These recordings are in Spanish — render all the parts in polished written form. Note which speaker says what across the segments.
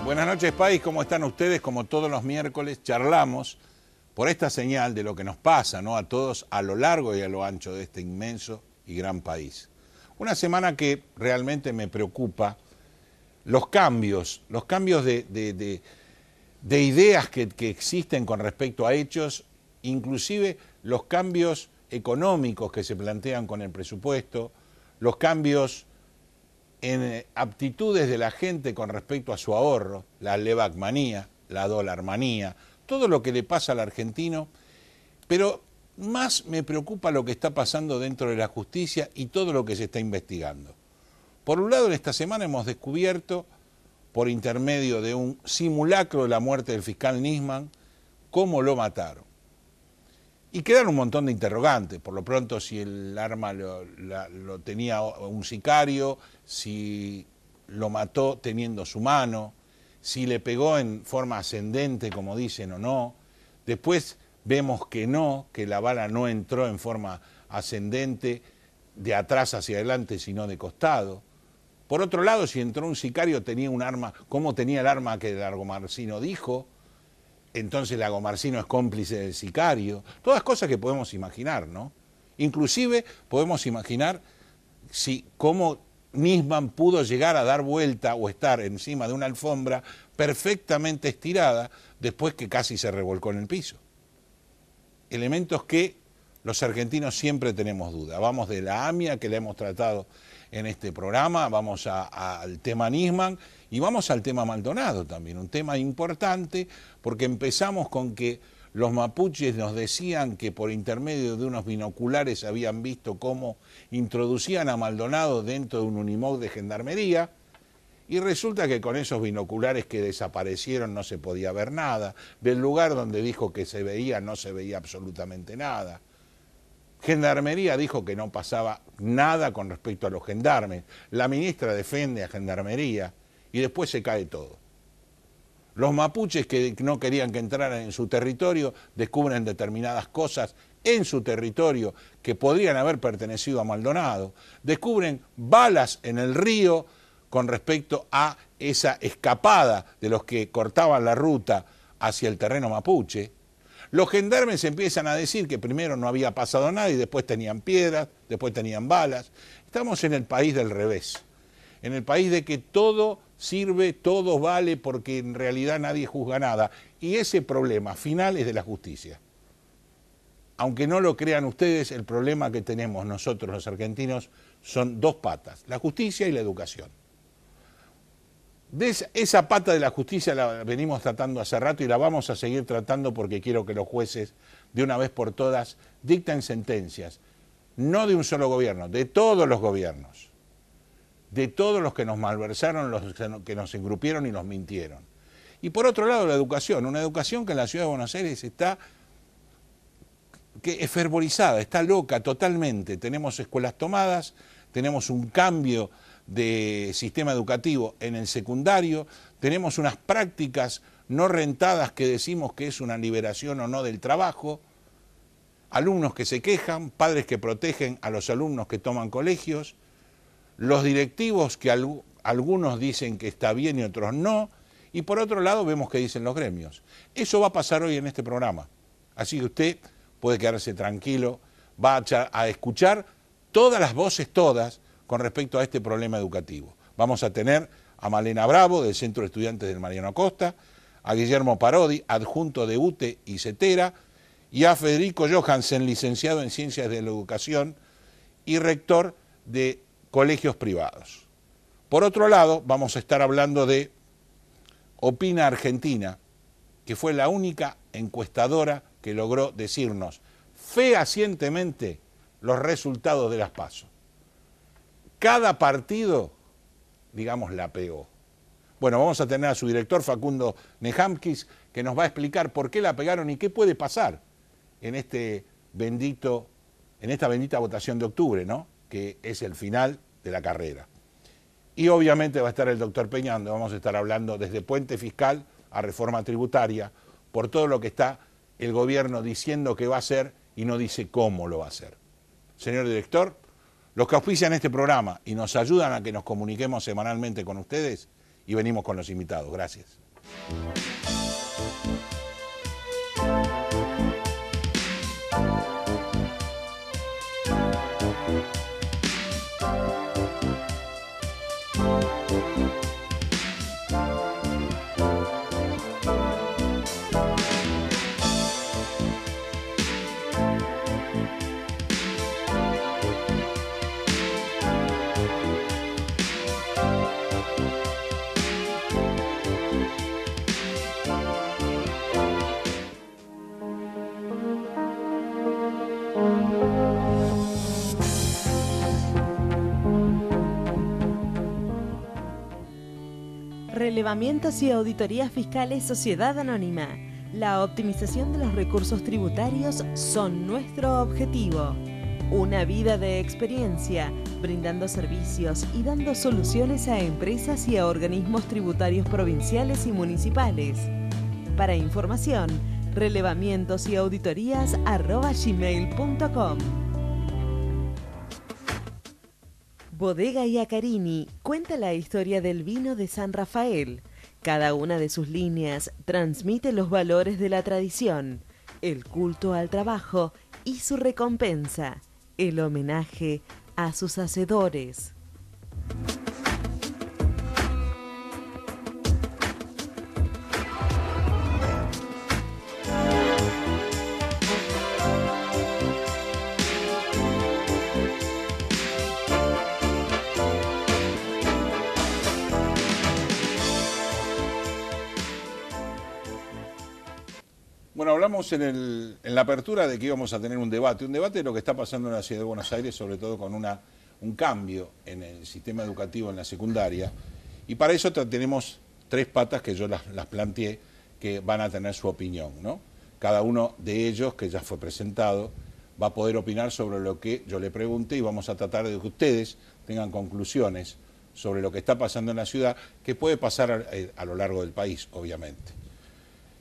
Speaker 1: Buenas noches, país. ¿Cómo están ustedes? Como todos los miércoles, charlamos por esta señal de lo que nos pasa, ¿no?, a todos a lo largo y a lo ancho de este inmenso y gran país. Una semana que realmente me preocupa los cambios de ideas que existen con respecto a hechos, inclusive los cambios económicos que se plantean con el presupuesto, los cambios en aptitudes de la gente con respecto a su ahorro, la levacmanía, la dólarmanía, todo lo que le pasa al argentino, pero más me preocupa lo que está pasando dentro de la justicia y todo lo que se está investigando. Por un lado, en esta semana hemos descubierto, por intermedio de un simulacro de la muerte del fiscal Nisman, cómo lo mataron. Y quedan un montón de interrogantes, por lo pronto si el arma lo tenía un sicario, si lo mató teniendo su mano, si le pegó en forma ascendente, como dicen, o no. Después vemos que no, que la bala no entró en forma ascendente, de atrás hacia adelante, sino de costado. Por otro lado, si entró un sicario, tenía un arma, ¿cómo tenía el arma que Lagomarsino dijo? Entonces Lagomarsino es cómplice del sicario. Todas cosas que podemos imaginar, ¿no? Inclusive podemos imaginar cómo Nisman pudo llegar a dar vuelta o estar encima de una alfombra perfectamente estirada después que casi se revolcó en el piso. Elementos que los argentinos siempre tenemos duda. Vamos de la AMIA, que la hemos tratado en este programa, vamos al tema Nisman y vamos al tema Maldonado también, un tema importante porque empezamos con que los mapuches nos decían que por intermedio de unos binoculares habían visto cómo introducían a Maldonado dentro de un Unimog de gendarmería y resulta que con esos binoculares que desaparecieron no se podía ver nada, del lugar donde dijo que se veía no se veía absolutamente nada. Gendarmería dijo que no pasaba nada con respecto a los gendarmes. La ministra defiende a Gendarmería y después se cae todo. Los mapuches que no querían que entraran en su territorio descubren determinadas cosas en su territorio que podrían haber pertenecido a Maldonado. Descubren balas en el río con respecto a esa escapada de los que cortaban la ruta hacia el terreno mapuche. Los gendarmes empiezan a decir que primero no había pasado nada y después tenían piedras, después tenían balas. Estamos en el país del revés, en el país de que todo sirve, todo vale, porque en realidad nadie juzga nada. Y ese problema final es de la justicia. Aunque no lo crean ustedes, el problema que tenemos nosotros los argentinos son dos patas, la justicia y la educación. Esa pata de la justicia la venimos tratando hace rato y la vamos a seguir tratando porque quiero que los jueces de una vez por todas dicten sentencias, no de un solo gobierno, de todos los gobiernos, de todos los que nos malversaron, los que nos engrupieron y nos mintieron. Y por otro lado la educación, una educación que en la ciudad de Buenos Aires está es fervorizada, está loca totalmente. Tenemos escuelas tomadas, tenemos un cambio de sistema educativo en el secundario, tenemos unas prácticas no rentadas que decimos que es una liberación o no del trabajo, alumnos que se quejan, padres que protegen a los alumnos que toman colegios, los directivos que algunos dicen que está bien y otros no, y por otro lado vemos que dicen los gremios. Eso va a pasar hoy en este programa, así que usted puede quedarse tranquilo, va a escuchar todas las voces, todas, con respecto a este problema educativo. Vamos a tener a Malena Bravo, del Centro de Estudiantes del Mariano Acosta, a Guillermo Parodi, adjunto de UTE y CETERA, y a Federico Johansen, licenciado en Ciencias de la Educación y rector de colegios privados. Por otro lado, vamos a estar hablando de Opina Argentina, que fue la única encuestadora que logró decirnos fehacientemente los resultados de las PASO. Cada partido, digamos, la pegó. Bueno, vamos a tener a su director Facundo Nejamkis, que nos va a explicar por qué la pegaron y qué puede pasar en esta bendita votación de octubre, ¿no?, que es el final de la carrera. Y obviamente va a estar el doctor Peña, donde vamos a estar hablando desde puente fiscal a reforma tributaria, por todo lo que está el gobierno diciendo que va a hacer y no dice cómo lo va a hacer. Señor director, los que auspician este programa y nos ayudan a que nos comuniquemos semanalmente con ustedes y venimos con los invitados. Gracias.
Speaker 2: Relevamientos y auditorías fiscales Sociedad Anónima. La optimización de los recursos tributarios son nuestro objetivo. Una vida de experiencia, brindando servicios y dando soluciones a empresas y a organismos tributarios provinciales y municipales. Para información, relevamientosauditorías@gmail.com. Bodega Iacarini cuenta la historia del vino de San Rafael. Cada una de sus líneas transmite los valores de la tradición, el culto al trabajo y su recompensa, el homenaje a sus hacedores.
Speaker 1: Bueno, hablamos en la apertura de que íbamos a tener un debate de lo que está pasando en la ciudad de Buenos Aires, sobre todo con un cambio en el sistema educativo en la secundaria, y para eso tenemos tres patas que yo las planteé, que van a tener su opinión, ¿no? Cada uno de ellos, que ya fue presentado, va a poder opinar sobre lo que yo le pregunté y vamos a tratar de que ustedes tengan conclusiones sobre lo que está pasando en la ciudad, que puede pasar a lo largo del país, obviamente.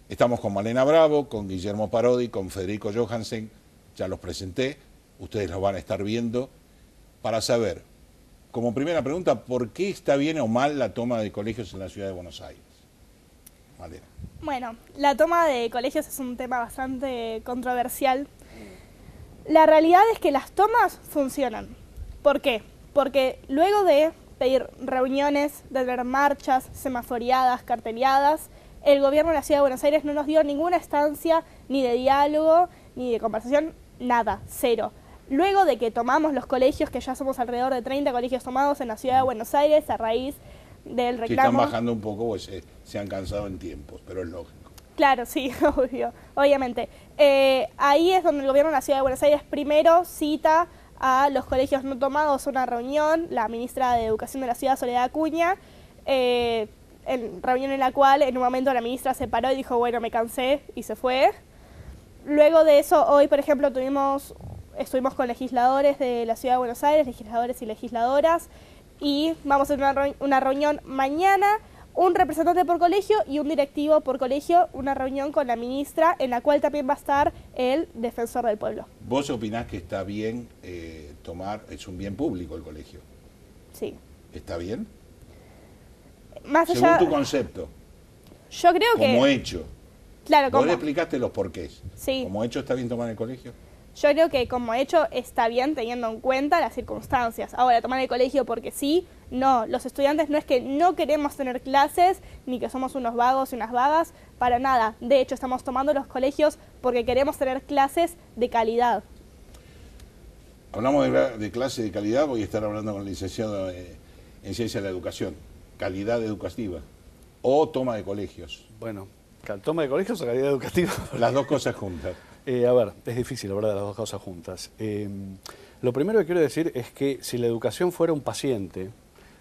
Speaker 1: Estamos con Malena Bravo, con Guillermo Parodi, con Federico Johansen, ya los presenté, ustedes los van a estar viendo, para saber, como primera pregunta, ¿por qué está bien o mal la toma de colegios en la ciudad de Buenos Aires? Malena.
Speaker 3: Bueno, la toma de colegios es un tema bastante controversial. La realidad es que las tomas funcionan. ¿Por qué? Porque luego de pedir reuniones, de tener marchas, semaforeadas, carteleadas, el gobierno de la Ciudad de Buenos Aires no nos dio ninguna instancia ni de diálogo, ni de conversación, nada, cero. Luego de que tomamos los colegios, que ya somos alrededor de 30 colegios tomados en la Ciudad de Buenos Aires a raíz del reclamo...
Speaker 1: Que están bajando un poco, pues se han cansado en tiempos, pero es lógico.
Speaker 3: Claro, sí, obvio, obviamente. Ahí es donde el gobierno de la Ciudad de Buenos Aires primero cita a los colegios no tomados a una reunión, la ministra de Educación de la ciudad, Soledad Acuña, reunión en la cual en un momento la ministra se paró y dijo, bueno, me cansé, y se fue. Luego de eso, hoy, por ejemplo, estuvimos con legisladores de la Ciudad de Buenos Aires, legisladores y legisladoras, y vamos a tener una reunión mañana, un representante por colegio y un directivo por colegio, una reunión con la ministra, en la cual también va a estar el defensor del pueblo.
Speaker 1: ¿Vos opinás que está bien es un bien público el colegio?
Speaker 3: Sí.
Speaker 1: ¿Está bien?
Speaker 3: Más allá,
Speaker 1: según tu concepto.
Speaker 3: Yo creo que...
Speaker 1: Como hecho.
Speaker 3: Claro,
Speaker 1: Vos le explicaste los porqués.
Speaker 3: Sí.
Speaker 1: ¿Como hecho está bien tomar el colegio?
Speaker 3: Yo creo que como hecho está bien teniendo en cuenta las circunstancias. Ahora, tomar el colegio porque sí, no. Los estudiantes no es que no queremos tener clases, ni que somos unos vagos y unas vagas, para nada. De hecho, estamos tomando los colegios porque queremos tener clases de calidad.
Speaker 1: Hablamos de clase de calidad, voy a estar hablando con el licenciado en Ciencia de la Educación. Calidad educativa o toma de colegios.
Speaker 4: Bueno, toma de colegios o calidad educativa.
Speaker 1: Las dos cosas juntas.
Speaker 4: A ver, es difícil, la verdad, las dos cosas juntas. Lo primero que quiero decir es que si la educación fuera un paciente,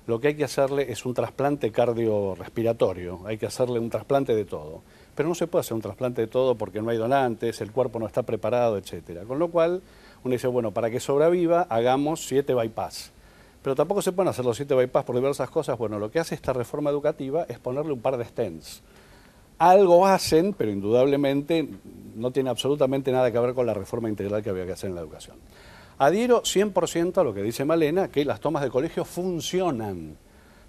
Speaker 4: lo que hay que hacerle es un trasplante cardiorrespiratorio, hay que hacerle un trasplante de todo. Pero no se puede hacer un trasplante de todo porque no hay donantes, el cuerpo no está preparado, etcétera. Con lo cual, uno dice, bueno, para que sobreviva, hagamos 7 bypass. Pero tampoco se pueden hacer los 7 bypass por diversas cosas. Bueno, lo que hace esta reforma educativa es ponerle un par de stents. Algo hacen, pero indudablemente no tiene absolutamente nada que ver con la reforma integral que había que hacer en la educación. Adhiero 100% a lo que dice Malena, que las tomas de colegio funcionan.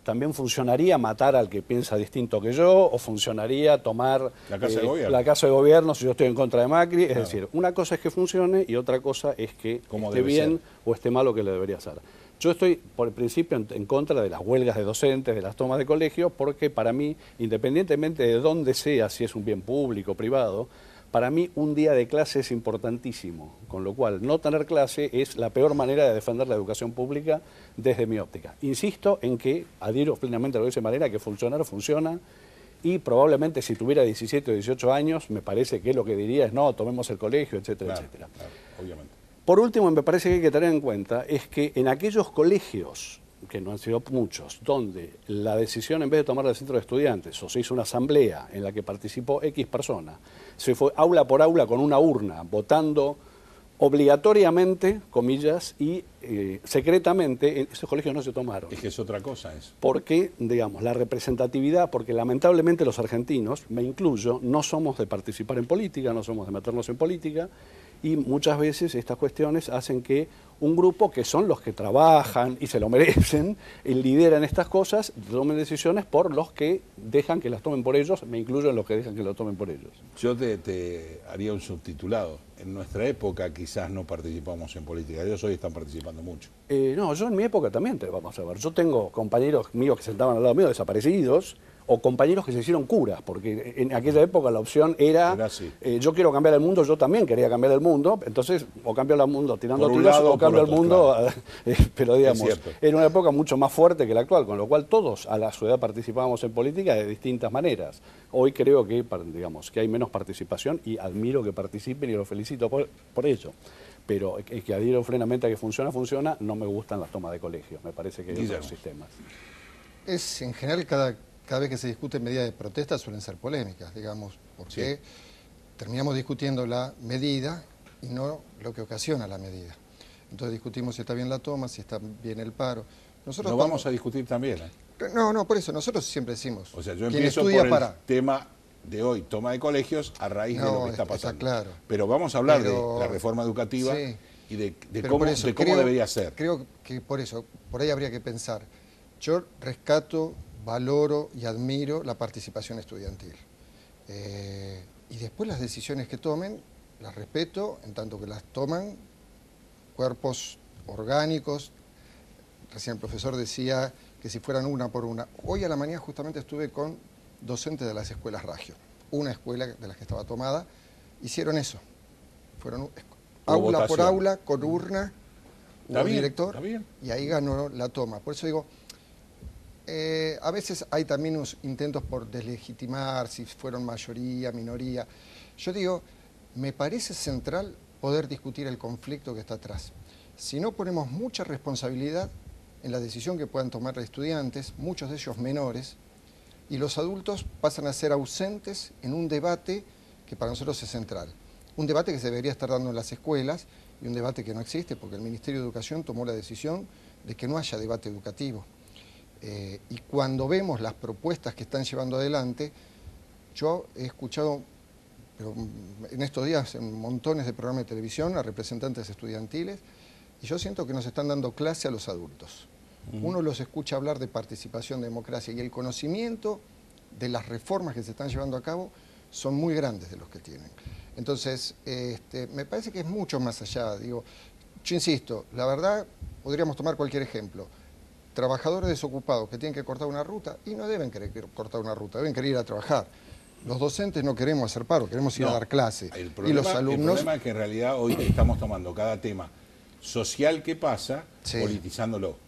Speaker 4: ¿también funcionaría matar al que piensa distinto que yo? ¿O funcionaría tomar
Speaker 1: La Casa de Gobierno.
Speaker 4: la Casa de Gobierno si yo estoy en contra de Macri? Es decir, una cosa es que funcione y otra cosa es que esté bien o esté mal lo que le debería hacer. Yo estoy, por el principio, en contra de las huelgas de docentes, de las tomas de colegio, porque para mí, independientemente de dónde sea, si es un bien público o privado, para mí un día de clase es importantísimo, con lo cual no tener clase es la peor manera de defender la educación pública desde mi óptica. Insisto en que adhiero plenamente a lo que dice Malena, que funcionar funciona, y probablemente si tuviera 17 o 18 años, me parece que lo que diría es no, tomemos el colegio, etcétera, etcétera.
Speaker 1: Claro, obviamente.
Speaker 4: Por último, me parece que hay que tener en cuenta es que en aquellos colegios, que no han sido muchos, donde la decisión en vez de tomarla del centro de estudiantes o se hizo una asamblea en la que participó X persona, se fue aula por aula con una urna votando obligatoriamente, comillas, y secretamente, esos colegios no se tomaron.
Speaker 1: Es que es otra cosa eso.
Speaker 4: Porque, digamos, la representatividad, porque lamentablemente los argentinos, me incluyo, no somos de participar en política, no somos de meternos en política, y muchas veces estas cuestiones hacen que un grupo que son los que trabajan y se lo merecen, y lideran estas cosas, tomen decisiones por los que dejan que las tomen por ellos, me incluyo en los que dejan que lo tomen por ellos.
Speaker 1: Yo te haría un subtitulado. En nuestra época quizás no participamos en política, ellos hoy están participando mucho.
Speaker 4: No, yo en mi época también, vamos a ver, yo tengo compañeros míos que sentaban al lado mío, desaparecidos, o compañeros que se hicieron curas, porque en aquella época la opción era yo quiero cambiar el mundo, yo también quería cambiar el mundo, entonces o cambio el mundo tirando tiros o cambio el mundo, claro. Pero digamos, era una época mucho más fuerte que la actual, con lo cual todos a la su edad participábamos en política de distintas maneras. Hoy creo que, digamos, que hay menos participación y admiro que participen y los felicito por ello. Pero que adhiero plenamente a que funciona, no me gustan las tomas de colegios, me parece que hay otros sistemas.
Speaker 5: Es en general cada vez que se discuten medidas de protesta suelen ser polémicas, digamos, porque terminamos discutiendo la medida y no lo que ocasiona la medida. Entonces discutimos si está bien la toma, si está bien el paro. Nosotros
Speaker 1: vamos a discutir también.
Speaker 5: No, por eso, nosotros siempre decimos.
Speaker 1: O sea, yo empiezo por el tema de hoy, toma de colegios, a raíz de lo que está pasando.
Speaker 5: Está claro.
Speaker 1: Pero vamos a hablar de la reforma educativa y de cómo debería ser.
Speaker 5: Creo que por ahí habría que pensar. Yo rescato, valoro y admiro la participación estudiantil. Y después las decisiones que tomen, las respeto, en tanto que las toman cuerpos orgánicos. Recién el profesor decía que si fueran una por una. Hoy a la mañana justamente estuve con docentes de las escuelas Ragio. Una escuela de las que estaba tomada, hicieron eso. Fueron aula por aula, con urna, un director, y ahí ganó la toma. Por eso digo, a veces hay también unos intentos por deslegitimar si fueron mayoría, minoría. Yo digo, me parece central poder discutir el conflicto que está atrás. Si no ponemos mucha responsabilidad en la decisión que puedan tomar los estudiantes, muchos de ellos menores, y los adultos pasan a ser ausentes en un debate que para nosotros es central. Un debate que se debería estar dando en las escuelas y un debate que no existe porque el Ministerio de Educación tomó la decisión de que no haya debate educativo. Y cuando vemos las propuestas que están llevando adelante, yo he escuchado pero en estos días en montones de programas de televisión a representantes estudiantiles y yo siento que nos están dando clase a los adultos. Uno los escucha hablar de participación, de democracia y el conocimiento de las reformas que se están llevando a cabo son muy grandes de los que tienen. Entonces, me parece que es mucho más allá. Digo, yo insisto, la verdad, podríamos tomar cualquier ejemplo. Trabajadores desocupados que tienen que cortar una ruta y no deben querer cortar una ruta, deben querer ir a trabajar. Los docentes no queremos hacer paro, queremos ir a dar clase. Y los alumnos...
Speaker 1: El problema es que en realidad hoy estamos tomando cada tema social que pasa, politizándolo.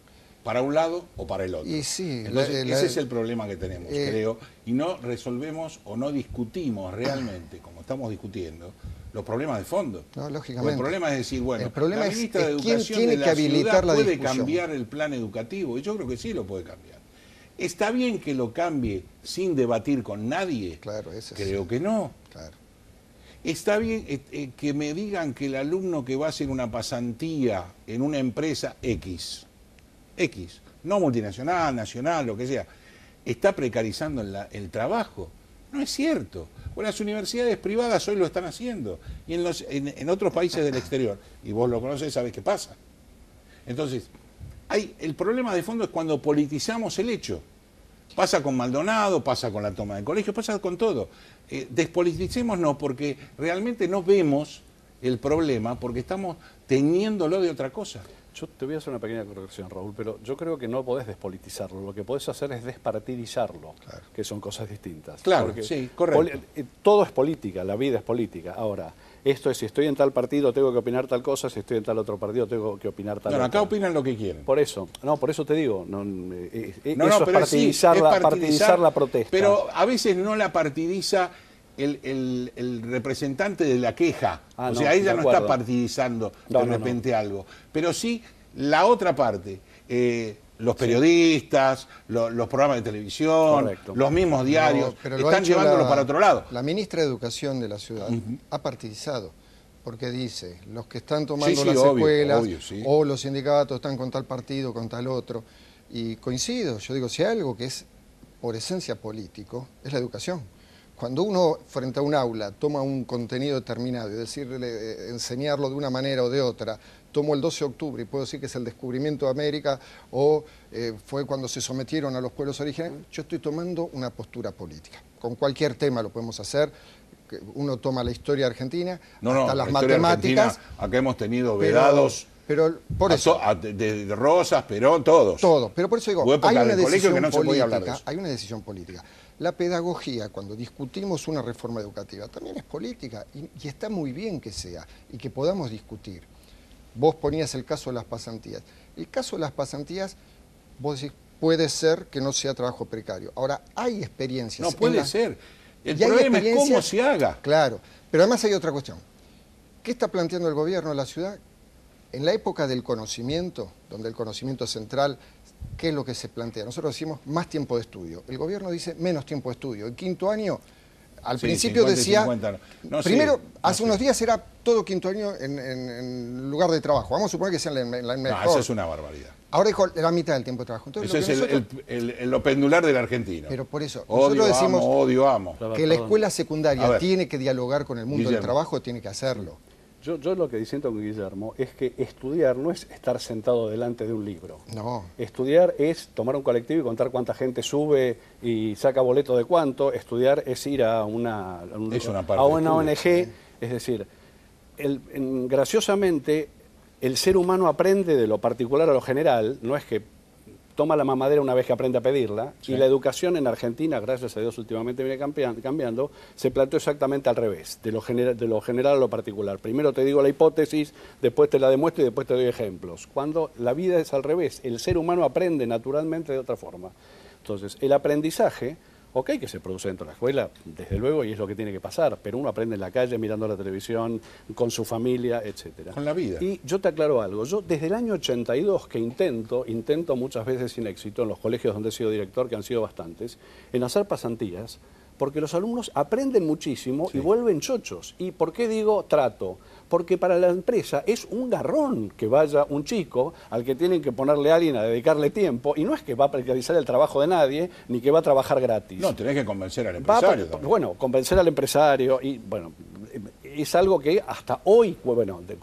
Speaker 1: Para un lado o para el otro.
Speaker 5: Y sí,
Speaker 1: entonces, ese es el problema que tenemos, creo. Y no resolvemos o no discutimos realmente, como estamos discutiendo, los problemas de fondo.
Speaker 5: No, lógicamente.
Speaker 1: El problema es decir, bueno,
Speaker 5: la
Speaker 1: ministra de Educación de la ciudad puede cambiar el plan educativo. Y yo creo que sí lo puede cambiar. ¿Está bien que lo cambie sin debatir con nadie?
Speaker 5: Claro,
Speaker 1: creo que no.
Speaker 5: Claro.
Speaker 1: Está bien que me digan que el alumno que va a hacer una pasantía en una empresa X, no multinacional, nacional, lo que sea, está precarizando el trabajo. No es cierto. Bueno, las universidades privadas hoy lo están haciendo. Y en otros países del exterior, y vos lo conocés, sabés qué pasa. Entonces, el problema de fondo es cuando politizamos el hecho. Pasa con Maldonado, pasa con la toma de colegio, pasa con todo. Despoliticémonos porque realmente no vemos el problema, porque estamos teniéndolo de otra cosa.
Speaker 4: Yo te voy a hacer una pequeña corrección, Raúl, pero yo creo que no podés despolitizarlo. Lo que podés hacer es despartidizarlo, claro, que son cosas distintas.
Speaker 1: Claro,
Speaker 4: porque
Speaker 1: sí, correcto.
Speaker 4: Todo es política, la vida es política. Ahora, esto es, si estoy en tal partido tengo que opinar tal cosa, si estoy en tal otro partido tengo que opinar tal otra.
Speaker 1: Acá opinan lo que quieren.
Speaker 4: Por eso te digo,
Speaker 1: Eso es
Speaker 4: partidizar la protesta.
Speaker 1: Pero a veces no la partidiza el representante de la queja. O sea, ella no está partidizando de repente algo. Pero sí la otra parte, los periodistas, los programas de televisión, los mismos diarios, están llevándolo para otro lado.
Speaker 5: La ministra de Educación de la ciudad ha partidizado, porque dice, los que están tomando las escuelas o los sindicatos están con tal partido, con tal otro. Y coincido, yo digo, si hay algo que es por esencia político, es la educación. Cuando uno frente a un aula toma un contenido determinado y decirle, enseñarlo de una manera o de otra, tomo el 12 de octubre y puedo decir que es el descubrimiento de América o fue cuando se sometieron a los pueblos originarios, yo estoy tomando una postura política. Con cualquier tema lo podemos hacer. Uno toma la historia argentina, hasta las matemáticas.
Speaker 1: Acá hemos tenido vedados.
Speaker 5: Pero por eso,
Speaker 1: de Rosas, Perón, todos.
Speaker 5: Todo, pero por eso digo, hay una decisión política, hay una decisión política. La pedagogía, cuando discutimos una reforma educativa, también es política y está muy bien que sea y que podamos discutir. Vos ponías el caso de las pasantías. El caso de las pasantías, vos decís, puede ser que no sea trabajo precario. Ahora, hay experiencias.
Speaker 1: No puede ser. El problema es cómo se haga.
Speaker 5: Claro, pero además hay otra cuestión. ¿Qué está planteando el gobierno de la ciudad? En la época del conocimiento, donde el conocimiento es central, ¿qué es lo que se plantea? Nosotros decimos más tiempo de estudio. El gobierno dice menos tiempo de estudio. El quinto año, al principio 50, decía... 50, primero, hace unos días era todo quinto año en lugar de trabajo. Vamos a suponer que sea en la mejor.
Speaker 1: No, eso es una barbaridad.
Speaker 5: Ahora dijo la mitad del tiempo de trabajo. Entonces,
Speaker 1: eso es lo pendular del argentino.
Speaker 5: Pero por eso,
Speaker 1: nosotros
Speaker 5: decimos
Speaker 1: amo.
Speaker 5: Que la escuela secundaria tiene que dialogar con el mundo del trabajo, tiene que hacerlo.
Speaker 4: Yo lo que diciendo con Guillermo es que estudiar no es estar sentado delante de un libro.
Speaker 5: No.
Speaker 4: Estudiar es tomar un colectivo y contar cuánta gente sube y saca boleto de cuánto. Estudiar es ir a una ONG. Es decir, graciosamente el ser humano aprende de lo particular a lo general, no es que toma la mamadera una vez que aprende a pedirla, y la educación en Argentina, gracias a Dios últimamente viene cambiando, se planteó exactamente al revés, de lo general a lo particular. Primero te digo la hipótesis, después te la demuestro y después te doy ejemplos. Cuando la vida es al revés, el ser humano aprende naturalmente de otra forma. Entonces, el aprendizaje, que se produce dentro de la escuela, desde luego, y es lo que tiene que pasar, pero uno aprende en la calle, mirando la televisión, con su familia, etcétera.
Speaker 1: Con la vida.
Speaker 4: Y yo te aclaro algo, yo desde el año 82 que intento muchas veces sin éxito, en los colegios donde he sido director, que han sido bastantes, en hacer pasantías, porque los alumnos aprenden muchísimo y vuelven chochos. ¿Y por qué digo trato? Porque para la empresa es un garrón que vaya un chico al que tienen que ponerle a alguien a dedicarle tiempo, y no es que va a precarizar el trabajo de nadie, ni que va a trabajar gratis.
Speaker 1: No, tenés que convencer al empresario.
Speaker 4: Convencer al empresario, y es algo que hasta hoy,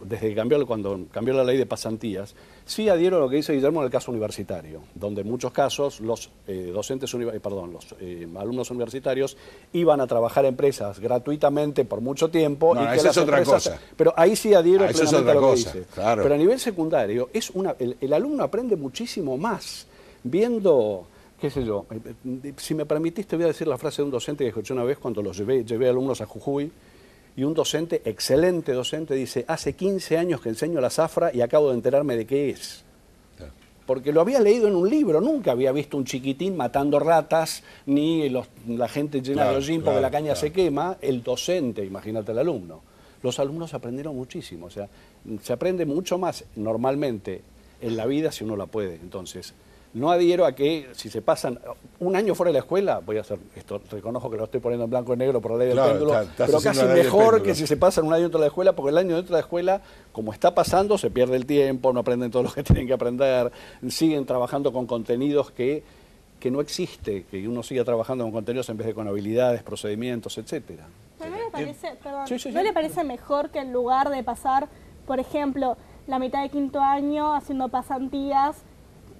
Speaker 4: desde que cuando cambió la ley de pasantías, sí adhiero a lo que dice Guillermo en el caso universitario, donde en muchos casos los alumnos universitarios iban a trabajar en empresas gratuitamente por mucho tiempo.
Speaker 1: No, esa es otra cosa.
Speaker 4: Pero ahí sí adhiero plenamente a lo que dice.
Speaker 1: Claro.
Speaker 4: Pero a nivel secundario, el alumno aprende muchísimo más viendo, qué sé yo, si me permitiste voy a decir la frase de un docente que escuché una vez cuando los llevé alumnos a Jujuy, y un docente, excelente docente, dice, hace 15 años que enseño la zafra y acabo de enterarme de qué es. Porque lo había leído en un libro, nunca había visto un chiquitín matando ratas, ni la gente llena de hollín porque la caña se quema. El docente, imagínate el alumno. Los alumnos aprendieron muchísimo, o sea, se aprende mucho más normalmente en la vida si uno la puede. Entonces, no adhiero a que si se pasan un año fuera de la escuela, voy a hacer esto, reconozco que lo estoy poniendo en blanco y negro por la ley del péndulo, pero casi mejor que si se pasan un año dentro de la escuela, porque el año dentro de la escuela, como está pasando, se pierde el tiempo, no aprenden todo lo que tienen que aprender, siguen trabajando con contenidos que no existe, que uno siga trabajando con contenidos en vez de con habilidades, procedimientos, etcétera.
Speaker 3: ¿No le parece, ¿no le parece mejor que en lugar de pasar, por ejemplo, la mitad de quinto año haciendo pasantías,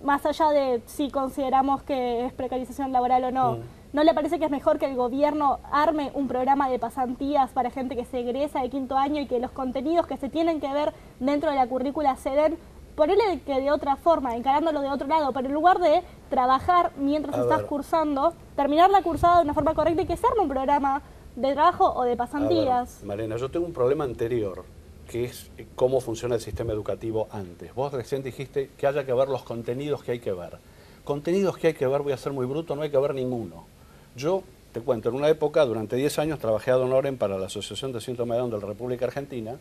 Speaker 3: más allá de si consideramos que es precarización laboral o no, ¿no le parece que es mejor que el gobierno arme un programa de pasantías para gente que se egresa de 5º año y que los contenidos que se tienen que ver dentro de la currícula se den, ponerle que de otra forma, encarándolo de otro lado, pero en lugar de trabajar mientras estás cursando, terminar la cursada de una forma correcta y que se arme un programa de trabajo o de pasantías?
Speaker 4: Marina, yo tengo un problema anterior, que es cómo funciona el sistema educativo antes. Vos recién dijiste que haya que ver los contenidos que hay que ver. Contenidos que hay que ver, voy a ser muy bruto, no hay que ver ninguno. Yo te cuento, en una época, durante 10 años, trabajé ad honorem para la Asociación de Síndrome de Down de la República Argentina,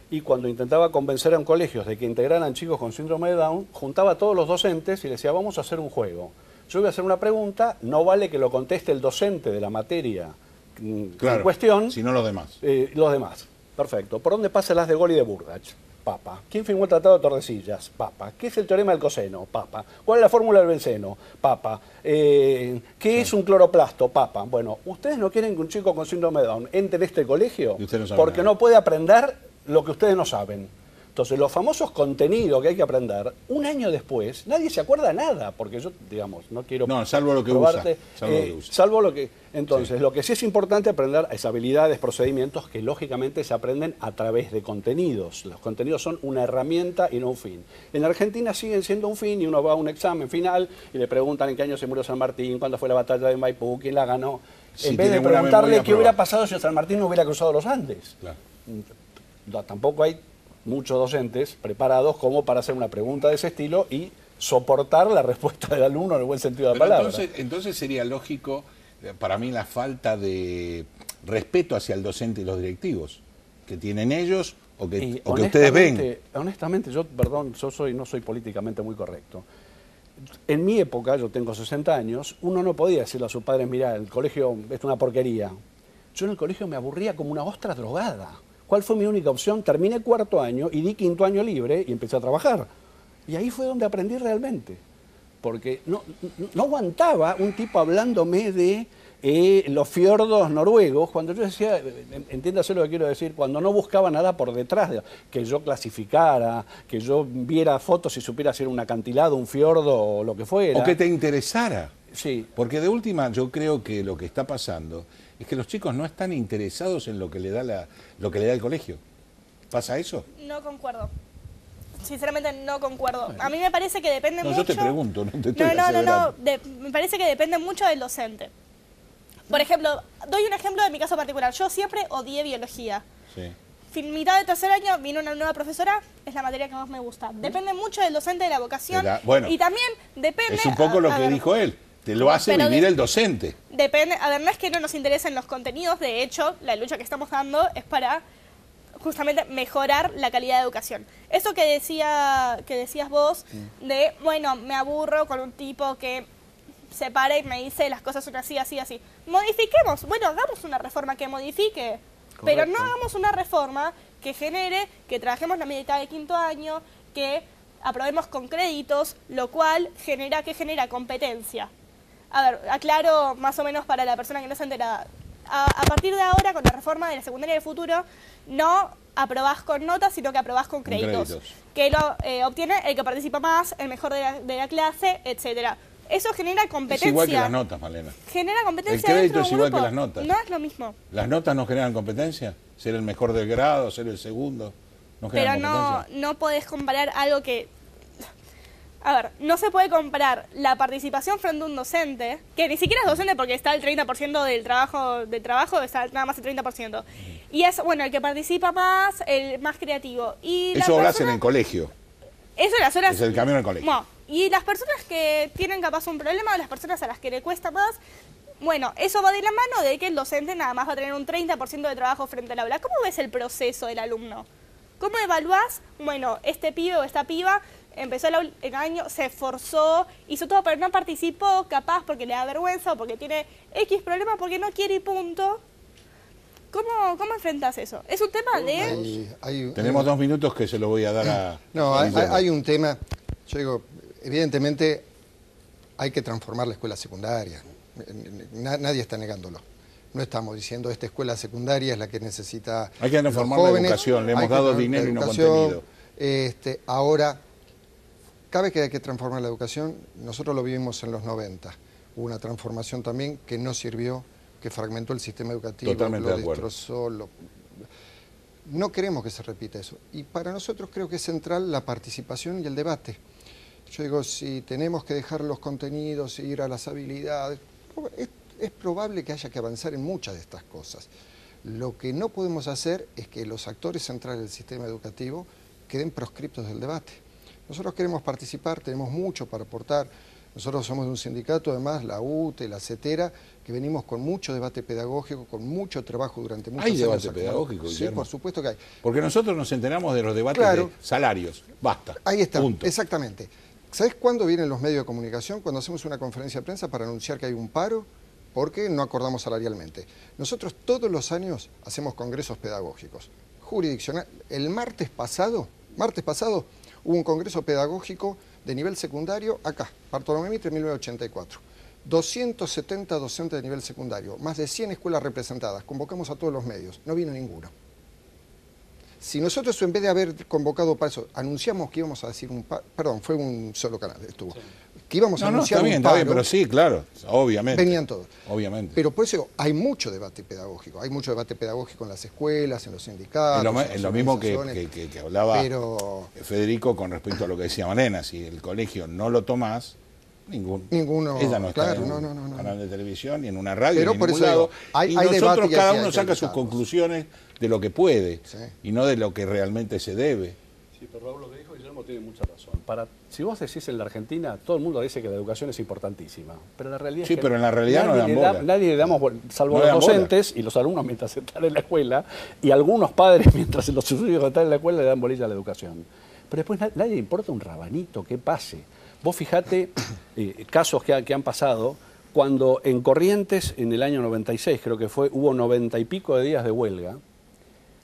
Speaker 4: y cuando intentaba convencer a colegios de que integraran chicos con síndrome de Down, juntaba a todos los docentes y les decía, vamos a hacer un juego. Yo voy a hacer una pregunta, no vale que lo conteste el docente de la materia en cuestión.
Speaker 1: Sino los demás.
Speaker 4: Los demás, perfecto. ¿Por dónde pasa el haz de Gol y de Burgach? Papa. ¿Quién firmó el Tratado de Tordesillas? Papa. ¿Qué es el teorema del coseno? Papa. ¿Cuál es la fórmula del benceno? Papa. ¿Qué es un cloroplasto? Papa. Bueno, ¿ustedes no quieren que un chico con síndrome de Down entre en este colegio? Porque no puede aprender lo que ustedes no saben. Entonces, los famosos contenidos que hay que aprender, un año después, nadie se acuerda nada, porque yo, digamos, no quiero...
Speaker 1: No, salvo lo que
Speaker 4: probarte,
Speaker 1: usa.
Speaker 4: Salvo lo que... Entonces, lo que sí es importante aprender es habilidades, procedimientos que lógicamente se aprenden a través de contenidos. Los contenidos son una herramienta y no un fin. En Argentina siguen siendo un fin y uno va a un examen final y le preguntan en qué año se murió San Martín, cuándo fue la batalla de Maipú, quién la ganó, en vez de preguntarle qué hubiera pasado si San Martín no hubiera cruzado los Andes.
Speaker 1: Claro.
Speaker 4: Tampoco hay muchos docentes preparados como para hacer una pregunta de ese estilo y soportar la respuesta del alumno en el buen sentido de la palabra.
Speaker 1: Entonces sería lógico, para mí, la falta de respeto hacia el docente y los directivos que tienen ellos o que ustedes ven.
Speaker 4: Honestamente, yo no soy políticamente muy correcto. En mi época, yo tengo 60 años, uno no podía decirle a sus padres, mira, el colegio es una porquería. Yo en el colegio me aburría como una ostra drogada. ¿Cuál fue mi única opción? Terminé 4º año y di 5º año libre y empecé a trabajar. Y ahí fue donde aprendí realmente. Porque no aguantaba un tipo hablándome de los fiordos noruegos, cuando yo decía, entiéndase lo que quiero decir, cuando no buscaba nada por detrás, que yo clasificara, que yo viera fotos y supiera si era un acantilado, un fiordo o lo que fuera.
Speaker 1: O que te interesara.
Speaker 4: Sí.
Speaker 1: Porque de última yo creo que lo que está pasando es que los chicos no están interesados en lo que le da el colegio. ¿Pasa eso?
Speaker 3: No concuerdo. Sinceramente no concuerdo. A mí me parece que depende mucho...
Speaker 1: No, yo te pregunto, no te estoy aseverando.
Speaker 3: Me parece que depende mucho del docente. Por ejemplo, doy un ejemplo de mi caso particular. Yo siempre odié biología.
Speaker 1: Sí.
Speaker 3: Mitad de tercer año vino una nueva profesora, es la materia que más me gusta. Depende mucho del docente, de la vocación.
Speaker 1: Bueno,
Speaker 3: y también depende...
Speaker 1: Es un poco lo que dijo él. Te lo hace vivir el docente.
Speaker 3: Depende, a ver, no es que no nos interesen los contenidos, de hecho, la lucha que estamos dando es para justamente mejorar la calidad de educación. Eso que decías vos, de, bueno, me aburro con un tipo que se para y me dice las cosas son así, así, así. Modifiquemos, bueno, hagamos una reforma que modifique, pero no hagamos una reforma que genere que trabajemos la mitad de 5º año, que aprobemos con créditos, lo cual genera competencia. A ver, aclaro más o menos para la persona que no se entera. A partir de ahora, con la reforma de la secundaria del futuro, no aprobás con notas, sino que aprobás con créditos. Que lo obtiene el que participa más, el mejor de la clase, etcétera. Eso genera competencia.
Speaker 1: Es igual que las notas, Malena.
Speaker 3: Genera competencia.
Speaker 1: El crédito
Speaker 3: dentro de
Speaker 1: es
Speaker 3: un
Speaker 1: igual
Speaker 3: grupo.
Speaker 1: que las notas.
Speaker 3: No es lo mismo.
Speaker 1: ¿Las notas no generan competencia? ¿Ser el mejor del grado, ser el segundo? ¿No generan competencia?
Speaker 3: Pero no podés comparar algo que... A ver, no se puede comparar la participación frente a un docente, que ni siquiera es docente porque está el 30% del trabajo, está nada más el 30%. Y es, bueno, el que participa más, el más creativo. Y
Speaker 1: eso hablas en el colegio.
Speaker 3: Eso en las horas...
Speaker 1: Es el camino al colegio.
Speaker 3: No, y las personas que tienen capaz un problema, las personas a las que le cuesta más, bueno, eso va de la mano de que el docente nada más va a tener un 30% de trabajo frente al aula. ¿Cómo ves el proceso del alumno? ¿Cómo evaluás? Bueno, este pibe o esta piba empezó el año, se esforzó, hizo todo, pero no participó, capaz porque le da vergüenza o porque tiene X problema, porque no quiere y punto. ¿Cómo enfrentas eso? Es un tema de...
Speaker 1: Tenemos 2 minutos que se lo voy a dar a...
Speaker 5: No, hay un tema, yo digo, evidentemente hay que transformar la escuela secundaria, nadie está negándolo. No estamos diciendo esta escuela secundaria es la que necesita...
Speaker 1: Hay que transformar la educación, le hemos dado dinero y no contenido.
Speaker 5: Ahora, Cabe que hay que transformar la educación. Nosotros lo vivimos en los 90. Hubo una transformación también que no sirvió, que fragmentó el sistema educativo,
Speaker 1: Totalmente
Speaker 5: lo
Speaker 1: de acuerdo.
Speaker 5: destrozó. No queremos que se repita eso. Y para nosotros creo que es central la participación y el debate. Yo digo, si tenemos que dejar los contenidos, ir a las habilidades, es probable que haya que avanzar en muchas de estas cosas. Lo que no podemos hacer es que los actores centrales del sistema educativo queden proscriptos del debate. Nosotros queremos participar, tenemos mucho para aportar. Nosotros somos de un sindicato, además, la UTE, la CETERA, que venimos con mucho debate pedagógico, con mucho trabajo durante muchos años.
Speaker 1: ¿Hay debate pedagógico,
Speaker 5: Sí,
Speaker 1: Guillermo?
Speaker 5: por supuesto que hay.
Speaker 1: Porque nosotros nos enteramos de los debates
Speaker 5: Claro.
Speaker 1: de salarios. Basta.
Speaker 5: Ahí está,
Speaker 1: Punto.
Speaker 5: exactamente. ¿Sabes cuándo vienen los medios de comunicación? Cuando hacemos una conferencia de prensa para anunciar que hay un paro, porque no acordamos salarialmente. Nosotros todos los años hacemos congresos pedagógicos, jurisdiccional. El martes pasado, hubo un congreso pedagógico de nivel secundario acá, Bartolomé Mitre, 1984. 270 docentes de nivel secundario, más de 100 escuelas representadas. Convocamos a todos los medios, no vino ninguno. Si nosotros, en vez de haber convocado para eso, anunciamos que íbamos a decir perdón, fue un solo canal, estuvo, que íbamos a anunciar
Speaker 1: está bien,
Speaker 5: un paro,
Speaker 1: pero sí, claro, obviamente.
Speaker 5: venían todos.
Speaker 1: Obviamente.
Speaker 5: Pero por eso hay mucho debate pedagógico, en las escuelas, en los sindicatos.
Speaker 1: Es lo mismo que hablaba
Speaker 5: pero
Speaker 1: Federico con respecto a lo que decía Malena. Si el colegio no lo tomás,
Speaker 5: ninguno,
Speaker 1: ella no está
Speaker 5: claro,
Speaker 1: en un
Speaker 5: no.
Speaker 1: canal de televisión, ni en una radio,
Speaker 5: Pero
Speaker 1: ni en
Speaker 5: por
Speaker 1: ningún
Speaker 5: eso
Speaker 1: lado.
Speaker 5: digo, hay
Speaker 1: y
Speaker 5: debate
Speaker 1: nosotros,
Speaker 5: y
Speaker 1: cada
Speaker 5: hay
Speaker 1: uno
Speaker 5: que
Speaker 1: saca sus
Speaker 5: evitarlos.
Speaker 1: conclusiones de lo que puede,
Speaker 5: Sí.
Speaker 1: y no de lo que realmente se debe.
Speaker 4: Sí, pero Raúl, lo que dijo Guillermo tiene mucha razón. Si vos decís en la Argentina, todo el mundo dice que la educación es importantísima, pero la realidad
Speaker 1: Sí,
Speaker 4: es que
Speaker 1: pero en la realidad no dan bola.
Speaker 4: nadie le damos bola, salvo
Speaker 1: No le
Speaker 4: los
Speaker 1: dan bola.
Speaker 4: docentes y los alumnos mientras están en la escuela, y algunos padres mientras los sus hijos están en la escuela le dan bolilla a la educación. Pero después nadie le importa un rabanito que pase. Vos fijate casos que han pasado, cuando en Corrientes, en el año 96 creo que fue, hubo 90 y pico de días de huelga,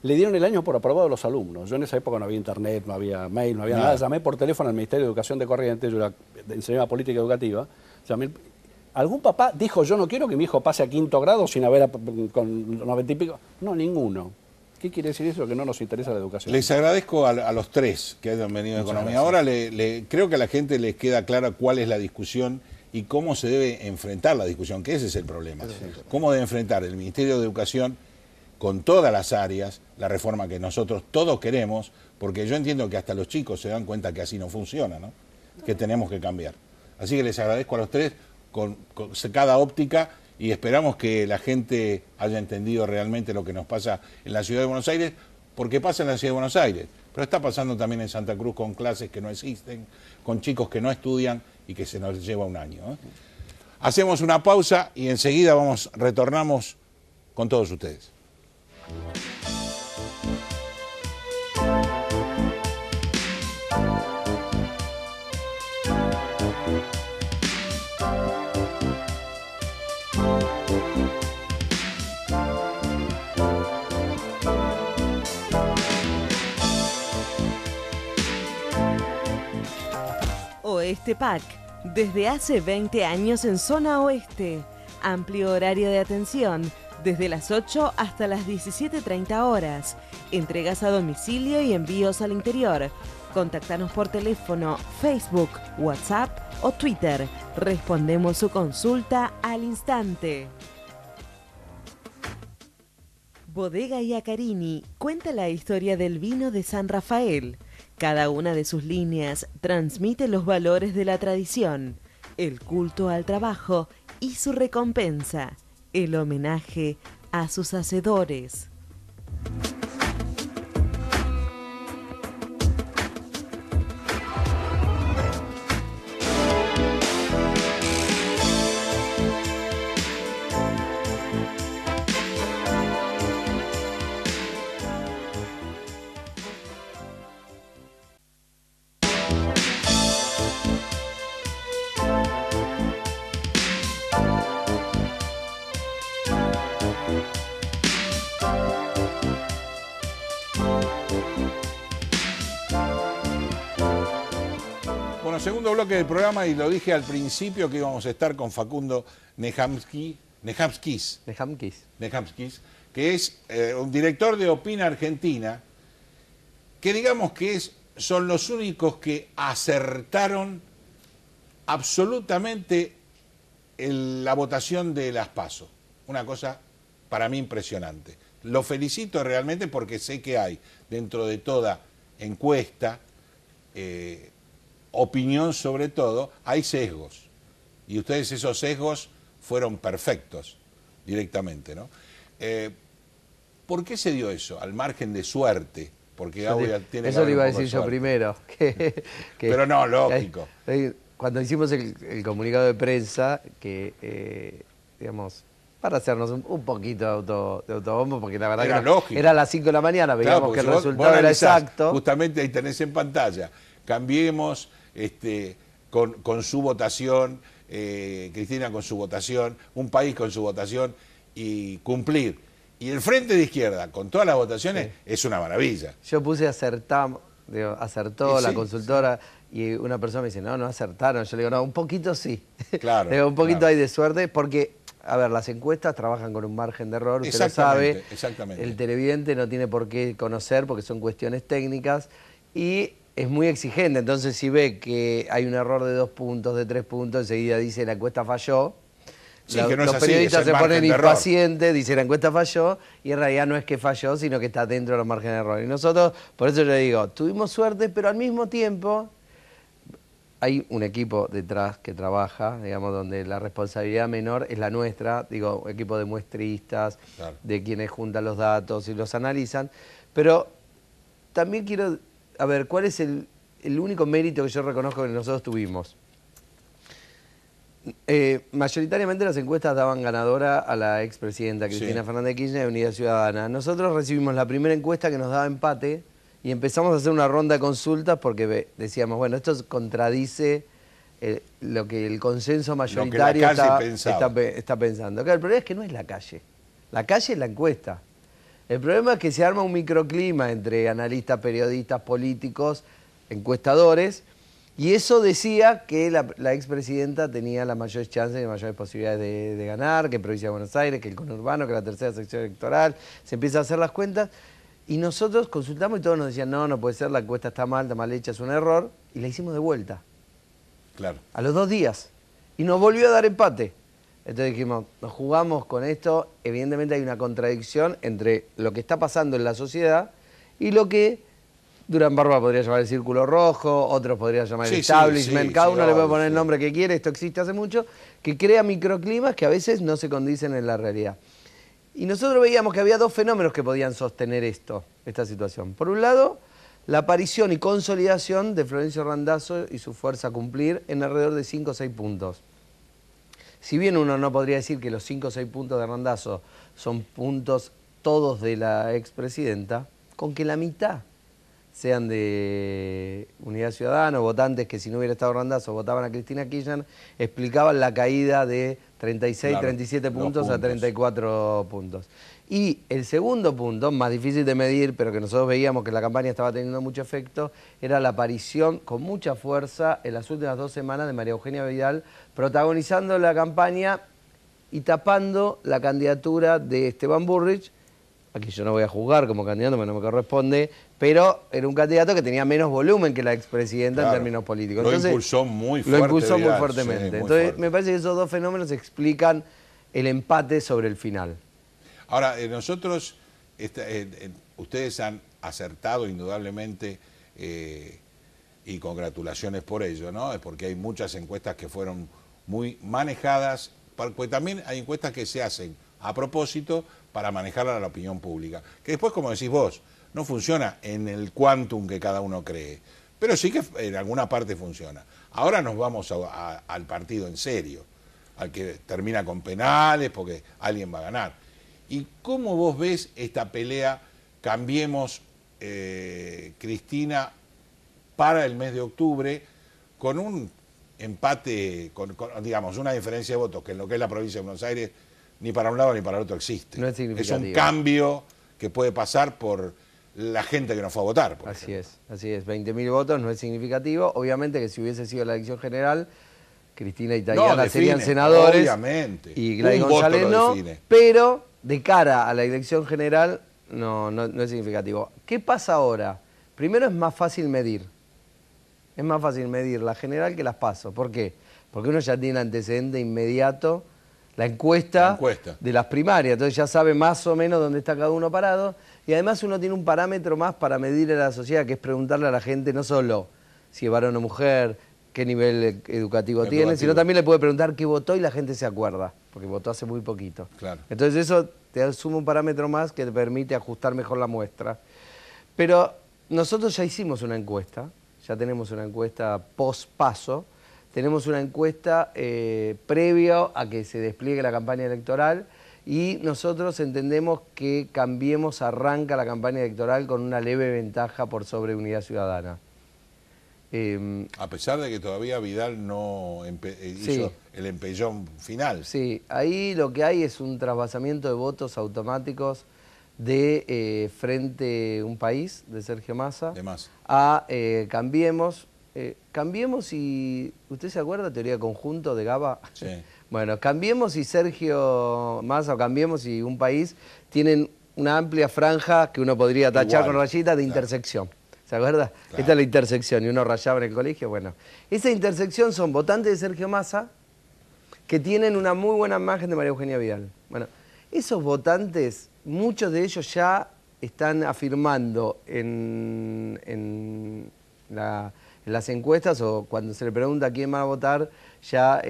Speaker 4: le dieron el año por aprobado a los alumnos. Yo en esa época no había internet, no había mail, no había nada. Llamé por teléfono al Ministerio de Educación de Corrientes, yo enseñaba política educativa. ¿Algún papá dijo, yo no quiero que mi hijo pase a 5º grado sin haber con 90 y pico? No, ninguno. ¿Qué quiere decir eso? Que no nos interesa la educación.
Speaker 1: Les agradezco a los tres que hayan venido de
Speaker 4: Muchas
Speaker 1: Economía.
Speaker 4: gracias.
Speaker 1: Ahora creo que a la gente les queda clara cuál es la discusión y cómo se debe enfrentar la discusión, que ese es el problema. Cómo debe enfrentar el Ministerio de Educación con todas las áreas la reforma que nosotros todos queremos, porque yo entiendo que hasta los chicos se dan cuenta que así no funciona, ¿no? Que tenemos que cambiar. Así que les agradezco a los tres con cada óptica y esperamos que la gente haya entendido realmente lo que nos pasa en la Ciudad de Buenos Aires, porque pasa en la Ciudad de Buenos Aires, pero está pasando también en Santa Cruz con clases que no existen, con chicos que no estudian y que se nos lleva un año, ¿eh? Hacemos una pausa y enseguida retornamos con todos ustedes.
Speaker 2: Oeste Pack, desde hace 20 años en zona oeste. Amplio horario de atención, desde las 8 hasta las 17:30 horas. Entregas a domicilio y envíos al interior. Contáctanos por teléfono, Facebook, WhatsApp o Twitter. Respondemos su consulta al instante. Bodega Iacarini cuenta la historia del vino de San Rafael. Cada una de sus líneas transmite los valores de la tradición, el culto al trabajo y su recompensa, el homenaje a sus hacedores.
Speaker 1: Bueno, segundo bloque del programa, y lo dije al principio que íbamos a estar con Facundo Nejamskis, que es un director de Opina Argentina, que digamos que es son los únicos que acertaron absolutamente la votación de las PASO. Una cosa para mí impresionante. Lo felicito realmente porque sé que hay dentro de toda encuesta, opinión sobre todo, hay sesgos. Y ustedes esos sesgos fueron perfectos directamente, ¿no? ¿Por qué se dio eso? Al margen de suerte. Porque tiene
Speaker 6: eso lo iba a decir yo primero.
Speaker 1: Pero no, lógico.
Speaker 6: Cuando hicimos el comunicado de prensa, que, digamos, para hacernos un poquito de autobombo, porque la verdad
Speaker 1: era
Speaker 6: que
Speaker 1: lógico.
Speaker 6: Era a las 5 de la mañana, veíamos que el resultado
Speaker 1: vos
Speaker 6: era exacto.
Speaker 1: Justamente ahí tenés en pantalla. Cambiemos con su votación, Cristina con su votación, un país con su votación y cumplir. Y el Frente de Izquierda, con todas las votaciones, es una maravilla.
Speaker 6: Yo puse acertó la consultora, y una persona me dice, no acertaron. Yo le digo, no, un poquito sí.
Speaker 1: Claro.
Speaker 6: Le digo, un poquito
Speaker 1: claro.
Speaker 6: hay de suerte, porque, a ver, las encuestas trabajan con un margen de error, usted lo sabe.
Speaker 1: Exactamente.
Speaker 6: El televidente no tiene por qué conocer, porque son cuestiones técnicas, y es muy exigente. Entonces, si ve que hay un error de 2 puntos, de 3 puntos, enseguida dice, la encuesta falló.
Speaker 1: Sí, que no es
Speaker 6: los
Speaker 1: así,
Speaker 6: periodistas se ponen impacientes, dicen la encuesta falló, y en realidad no es que falló, sino que está dentro de los márgenes de error. Y nosotros, por eso le digo, tuvimos suerte, pero al mismo tiempo hay un equipo detrás que trabaja, digamos, donde la responsabilidad menor es la nuestra, digo, equipo de muestristas, claro, de quienes juntan los datos y los analizan, pero también quiero, a ver, ¿cuál es el único mérito que yo reconozco que nosotros tuvimos? Mayoritariamente las encuestas daban ganadora a la expresidenta Cristina Fernández de Kirchner de Unidad Ciudadana. Nosotros recibimos la primera encuesta que nos daba empate y empezamos a hacer una ronda de consultas porque decíamos, bueno, esto contradice lo que el consenso mayoritario está pensando. Claro, el problema es que no es la calle es la encuesta. El problema es que se arma un microclima entre analistas, periodistas, políticos, encuestadores. Y eso decía que la expresidenta tenía las mayores chances y las mayores posibilidades de ganar, que Provincia de Buenos Aires, que el conurbano, que la tercera sección electoral. Se empieza a hacer las cuentas y nosotros consultamos y todos nos decían, no puede ser, la encuesta está mal hecha, es un error. Y la hicimos de vuelta.
Speaker 1: Claro.
Speaker 6: A los 2 días. Y nos volvió a dar empate. Entonces dijimos, nos jugamos con esto. Evidentemente hay una contradicción entre lo que está pasando en la sociedad y lo que Durán Barba podría llamar el círculo rojo, otros podrían llamar el establishment, cada uno le puede poner el nombre que quiere, esto existe hace mucho, que crea microclimas que a veces no se condicen en la realidad. Y nosotros veíamos que había 2 fenómenos que podían sostener esta situación. Por un lado, la aparición y consolidación de Florencio Randazzo y su fuerza a cumplir en alrededor de 5 o 6 puntos. Si bien uno no podría decir que los 5 o 6 puntos de Randazzo son puntos todos de la expresidenta, con que la mitad sean de Unidad Ciudadana, votantes que si no hubiera estado Randazzo votaban a Cristina Kirchner, explicaban la caída de 36, 37 puntos a 34 puntos. Y el segundo punto, más difícil de medir, pero que nosotros veíamos que la campaña estaba teniendo mucho efecto, era la aparición con mucha fuerza en las últimas 2 semanas de María Eugenia Vidal, protagonizando la campaña y tapando la candidatura de Esteban Burrich. Aquí yo no voy a juzgar como candidato, porque no me corresponde, pero era un candidato que tenía menos volumen que la expresidenta en términos políticos.
Speaker 1: Entonces, lo impulsó muy fuerte.
Speaker 6: Lo impulsó muy fuertemente. Sí, entonces, me parece que esos 2 fenómenos explican el empate sobre el final.
Speaker 1: Ahora, nosotros, ustedes han acertado indudablemente, y congratulaciones por ello, ¿no? Es porque hay muchas encuestas que fueron muy manejadas, porque también hay encuestas que se hacen a propósito para manejar a la opinión pública, que después, como decís vos, no funciona en el quantum que cada uno cree, pero sí que en alguna parte funciona. Ahora nos vamos al partido en serio, al que termina con penales porque alguien va a ganar. ¿Y cómo vos ves esta pelea, cambiemos Cristina para el mes de octubre, con un empate, digamos, una diferencia de votos que en lo que es la provincia de Buenos Aires ni para un lado ni para el otro existe?
Speaker 6: No es significativo.
Speaker 1: Es un cambio que puede pasar por la gente que no fue a votar.
Speaker 6: Así es. 20.000 votos no es significativo. Obviamente que si hubiese sido la elección general, Cristina y Tayana serían senadores.
Speaker 1: Obviamente.
Speaker 6: Y Gladys González no, pero de cara a la elección general no es significativo. ¿Qué pasa ahora? Primero es más fácil medir. Es más fácil medir la general que las PASO. ¿Por qué? Porque uno ya tiene antecedente inmediato, la encuesta de las primarias. Entonces ya sabe más o menos dónde está cada uno parado. Y además uno tiene un parámetro más para medir a la sociedad, que es preguntarle a la gente no solo si es varón o mujer, qué nivel educativo tiene, sino también le puede preguntar qué votó y la gente se acuerda, porque votó hace muy poquito.
Speaker 1: Claro.
Speaker 6: Entonces eso te suma un parámetro más que te permite ajustar mejor la muestra. Pero nosotros ya hicimos una encuesta, ya tenemos una encuesta post-paso, tenemos una encuesta previa a que se despliegue la campaña electoral y nosotros entendemos que Cambiemos arranca la campaña electoral con una leve ventaja por sobre Unidad Ciudadana.
Speaker 1: A pesar de que todavía Vidal no hizo el empellón final.
Speaker 6: Sí, ahí lo que hay es un trasvasamiento de votos automáticos de Frente Un País, de Sergio Massa, a Cambiemos. Cambiemos y... ¿Usted se acuerda? Teoría de conjunto de GABA.
Speaker 1: Sí.
Speaker 6: Bueno, Cambiemos y Sergio Massa, o Cambiemos y Un País, tienen una amplia franja que uno podría tachar con rayitas de intersección. ¿Se acuerda? Claro. Esta es la intersección y uno rayaba en el colegio. Bueno, esa intersección son votantes de Sergio Massa que tienen una muy buena imagen de María Eugenia Vidal. Bueno, esos votantes, muchos de ellos ya están afirmando en las encuestas o cuando se le pregunta a quién va a votar, ya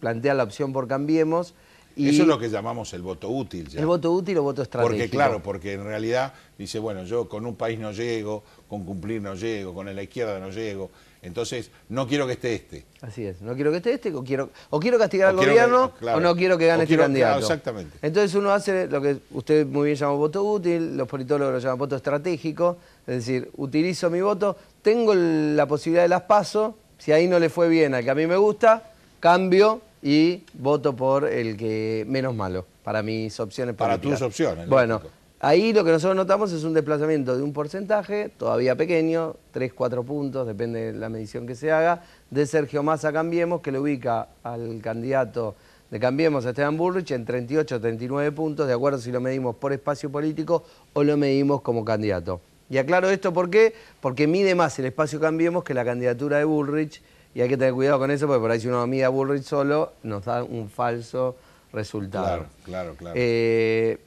Speaker 6: plantea la opción por Cambiemos. Y
Speaker 1: eso es lo que llamamos el voto útil. Ya.
Speaker 6: El voto útil o voto estratégico.
Speaker 1: Porque claro, porque en realidad dice, bueno, yo con Un País no llego, con Cumplir no llego, con la izquierda no llego, entonces no quiero que esté este.
Speaker 6: Así es, no quiero que esté este, o quiero castigar al gobierno, o no quiero que gane este candidato.
Speaker 1: Claro, exactamente.
Speaker 6: Entonces uno hace lo que usted muy bien llama voto útil, los politólogos lo llaman voto estratégico, es decir, utilizo mi voto, tengo la posibilidad de las PASO, si ahí no le fue bien al que a mí me gusta, cambio y voto por el que menos malo, para mis opciones políticas.
Speaker 1: Para tus opciones.
Speaker 6: Bueno,
Speaker 1: lógico.
Speaker 6: Ahí lo que nosotros notamos es un desplazamiento de un porcentaje, todavía pequeño, 3, 4 puntos, depende de la medición que se haga, de Sergio Massa Cambiemos, que le ubica al candidato de Cambiemos, a Esteban Bullrich, en 38, 39 puntos, de acuerdo si lo medimos por espacio político o lo medimos como candidato. Y aclaro esto, ¿por qué? Porque mide más el espacio Cambiemos que la candidatura de Bullrich, y hay que tener cuidado con eso, porque por ahí si uno mide a Bullrich solo, nos da un falso resultado.
Speaker 1: Claro.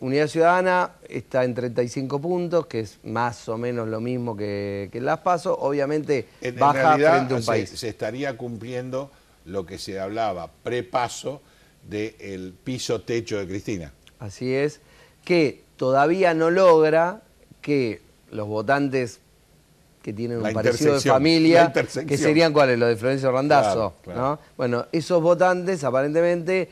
Speaker 6: Unidad Ciudadana está en 35 puntos, que es más o menos lo mismo que las PASO, obviamente baja frente a Un País.
Speaker 1: Se estaría cumpliendo lo que se hablaba pre-paso del piso techo de Cristina.
Speaker 6: Así es, que todavía no logra que los votantes que tienen un parecido de familia, que serían ¿cuáles? Los de Florencio Randazzo,
Speaker 1: claro.
Speaker 6: ¿no? Bueno, esos votantes aparentemente,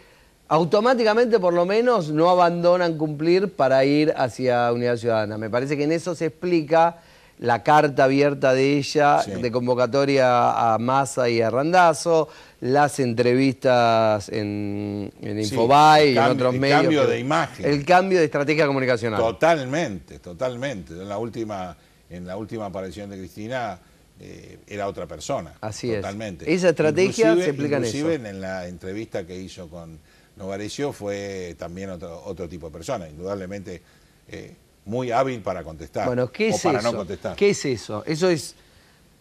Speaker 6: automáticamente por lo menos, no abandonan Cumplir para ir hacia Unidad Ciudadana. Me parece que en eso se explica la carta abierta de ella, de convocatoria a Massa y a Randazzo, las entrevistas en Infobae y en otros medios. El
Speaker 1: cambio de imagen.
Speaker 6: El cambio de estrategia comunicacional.
Speaker 1: Totalmente. En la última aparición de Cristina era otra persona.
Speaker 6: Así
Speaker 1: totalmente.
Speaker 6: Esa estrategia se explica en eso.
Speaker 1: Inclusive en la entrevista que hizo con Novarecio fue también otro tipo de persona, indudablemente muy hábil para contestar.
Speaker 6: Bueno, ¿qué es
Speaker 1: para
Speaker 6: eso?
Speaker 1: No contestar.
Speaker 6: ¿Qué es eso? Eso es,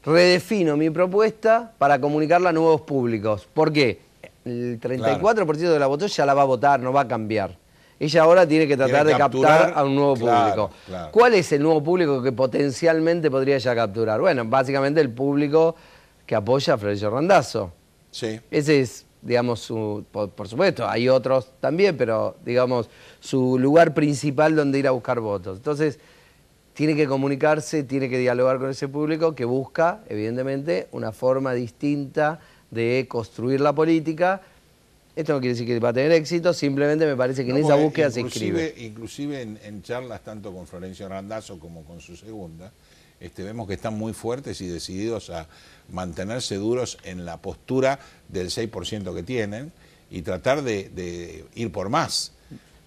Speaker 6: redefino mi propuesta para comunicarla a nuevos públicos. ¿Por qué? El 34% de la votó ya la va a votar, no va a cambiar. Ella ahora tiene que tratar de captar a un nuevo público.
Speaker 1: Claro.
Speaker 6: ¿Cuál es el nuevo público que potencialmente podría ya capturar? Bueno, básicamente el público que apoya a Florencio Randazzo.
Speaker 1: Sí.
Speaker 6: Ese es, digamos, por supuesto, hay otros también, pero digamos, su lugar principal donde ir a buscar votos. Entonces, tiene que comunicarse, tiene que dialogar con ese público que busca, evidentemente, una forma distinta de construir la política. Esto no quiere decir que va a tener éxito, simplemente me parece que en esa búsqueda se inscribe.
Speaker 1: Inclusive en charlas tanto con Florencio Randazzo como con su segunda, vemos que están muy fuertes y decididos a mantenerse duros en la postura del 6% que tienen y tratar de ir por más.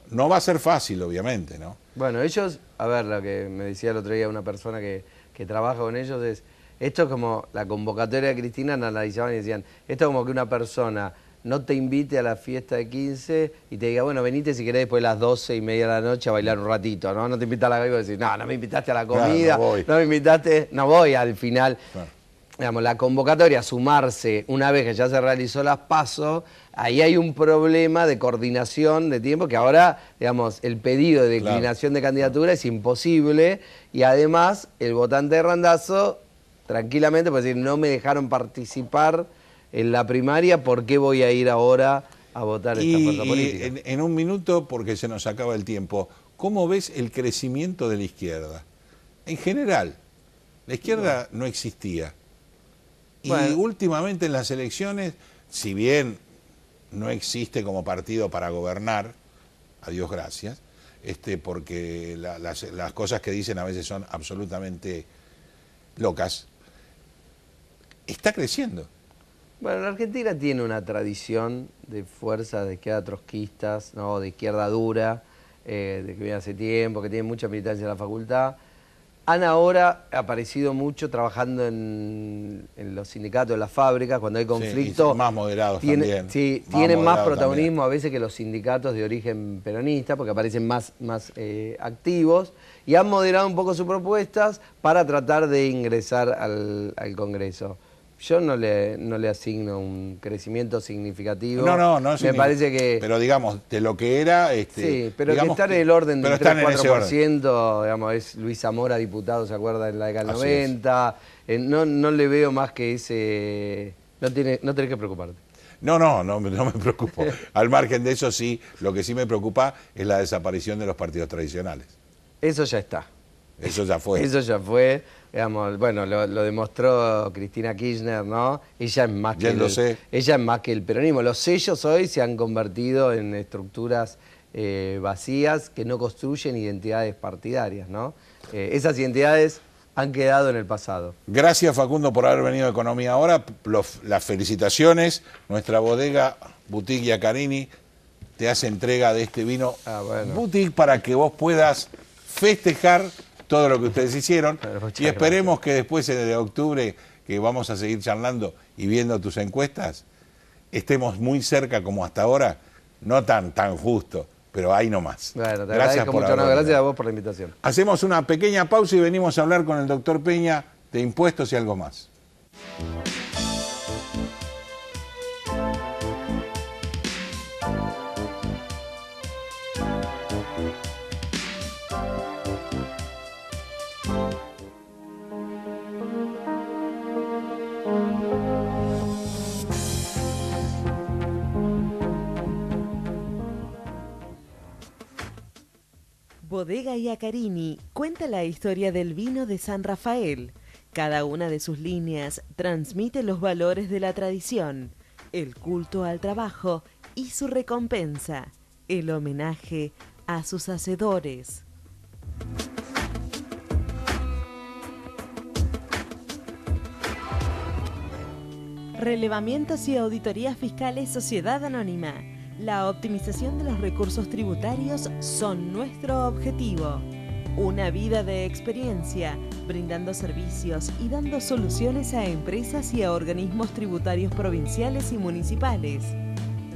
Speaker 1: No va a ser fácil, obviamente, ¿no?
Speaker 6: Bueno, ellos, a ver, lo que me decía el otro día una persona que trabaja con ellos es, esto es como la convocatoria de Cristina, analizaban y decían, esto es como que una persona no te invite a la fiesta de 15 y te diga, bueno, venite si querés después de las 12:30 de la noche a bailar un ratito, ¿no? No te invita a la comida y decís, no, no me invitaste a la comida,
Speaker 1: Claro,
Speaker 6: no me invitaste, no voy al final.
Speaker 1: Claro.
Speaker 6: Digamos, la convocatoria, sumarse una vez que ya se realizó las PASO, ahí hay un problema de coordinación de tiempo que ahora, digamos, el pedido de declinación de candidatura es imposible y además el votante de Randazzo tranquilamente puede decir, no me dejaron participar en la primaria, ¿por qué voy a ir ahora a votar esta fuerza política?
Speaker 1: En un minuto, porque se nos acaba el tiempo, ¿cómo ves el crecimiento de la izquierda? En general, la izquierda no existía. Y
Speaker 6: Bueno.
Speaker 1: últimamente en las elecciones, si bien no existe como partido para gobernar, a Dios gracias, porque las cosas que dicen a veces son absolutamente locas, está creciendo.
Speaker 6: Bueno, la Argentina tiene una tradición de fuerzas de izquierda trotskistas, ¿no? De izquierda dura, de que viene hace tiempo, que tiene mucha militancia en la facultad. Han ahora aparecido mucho trabajando en los sindicatos, en las fábricas, cuando hay conflicto.
Speaker 1: Sí, más moderados también.
Speaker 6: Sí,
Speaker 1: Más
Speaker 6: tienen más
Speaker 1: moderados
Speaker 6: protagonismo
Speaker 1: también.
Speaker 6: a veces que los sindicatos de origen peronista, porque aparecen más activos, y han moderado un poco sus propuestas para tratar de ingresar al Congreso. Yo no le asigno un crecimiento significativo.
Speaker 1: No
Speaker 6: Me parece que...
Speaker 1: Pero digamos, de lo que era...
Speaker 6: sí, pero que
Speaker 1: digamos
Speaker 6: está en el orden del 3-4%,
Speaker 1: orden.
Speaker 6: digamos, es Luis Zamora, diputado, ¿se acuerda? En la década del
Speaker 1: Así
Speaker 6: 90. No le veo más que ese... No tenés que preocuparte.
Speaker 1: No me preocupo. Al margen de eso, sí, lo que sí me preocupa es la desaparición de los partidos tradicionales.
Speaker 6: Eso ya está.
Speaker 1: Eso ya fue.
Speaker 6: Eso ya fue. Digamos, bueno, lo demostró Cristina Kirchner, ¿no? Ella es más que el peronismo. Los sellos hoy se han convertido en estructuras vacías que no construyen identidades partidarias, ¿no? Esas identidades han quedado en el pasado.
Speaker 1: Gracias, Facundo, por haber venido a Economía Ahora. Las felicitaciones. Nuestra bodega Boutique Iacarini te hace entrega de este vino Boutique para que vos puedas festejar todo lo que ustedes hicieron y esperemos que después de octubre, que vamos a seguir charlando y viendo tus encuestas, estemos muy cerca como hasta ahora, no tan justo, pero ahí nomás.
Speaker 6: Bueno, te agradezco mucho, gracias a vos por la invitación.
Speaker 1: Hacemos una pequeña pausa y venimos a hablar con el doctor Peña de impuestos y algo más.
Speaker 2: Bodega Iacarini cuenta la historia del vino de San Rafael. Cada una de sus líneas transmite los valores de la tradición, el culto al trabajo y su recompensa, el homenaje a sus hacedores. Relevamientos y auditorías fiscales Sociedad Anónima. La optimización de los recursos tributarios son nuestro objetivo. Una vida de experiencia, brindando servicios y dando soluciones a empresas y a organismos tributarios provinciales y municipales.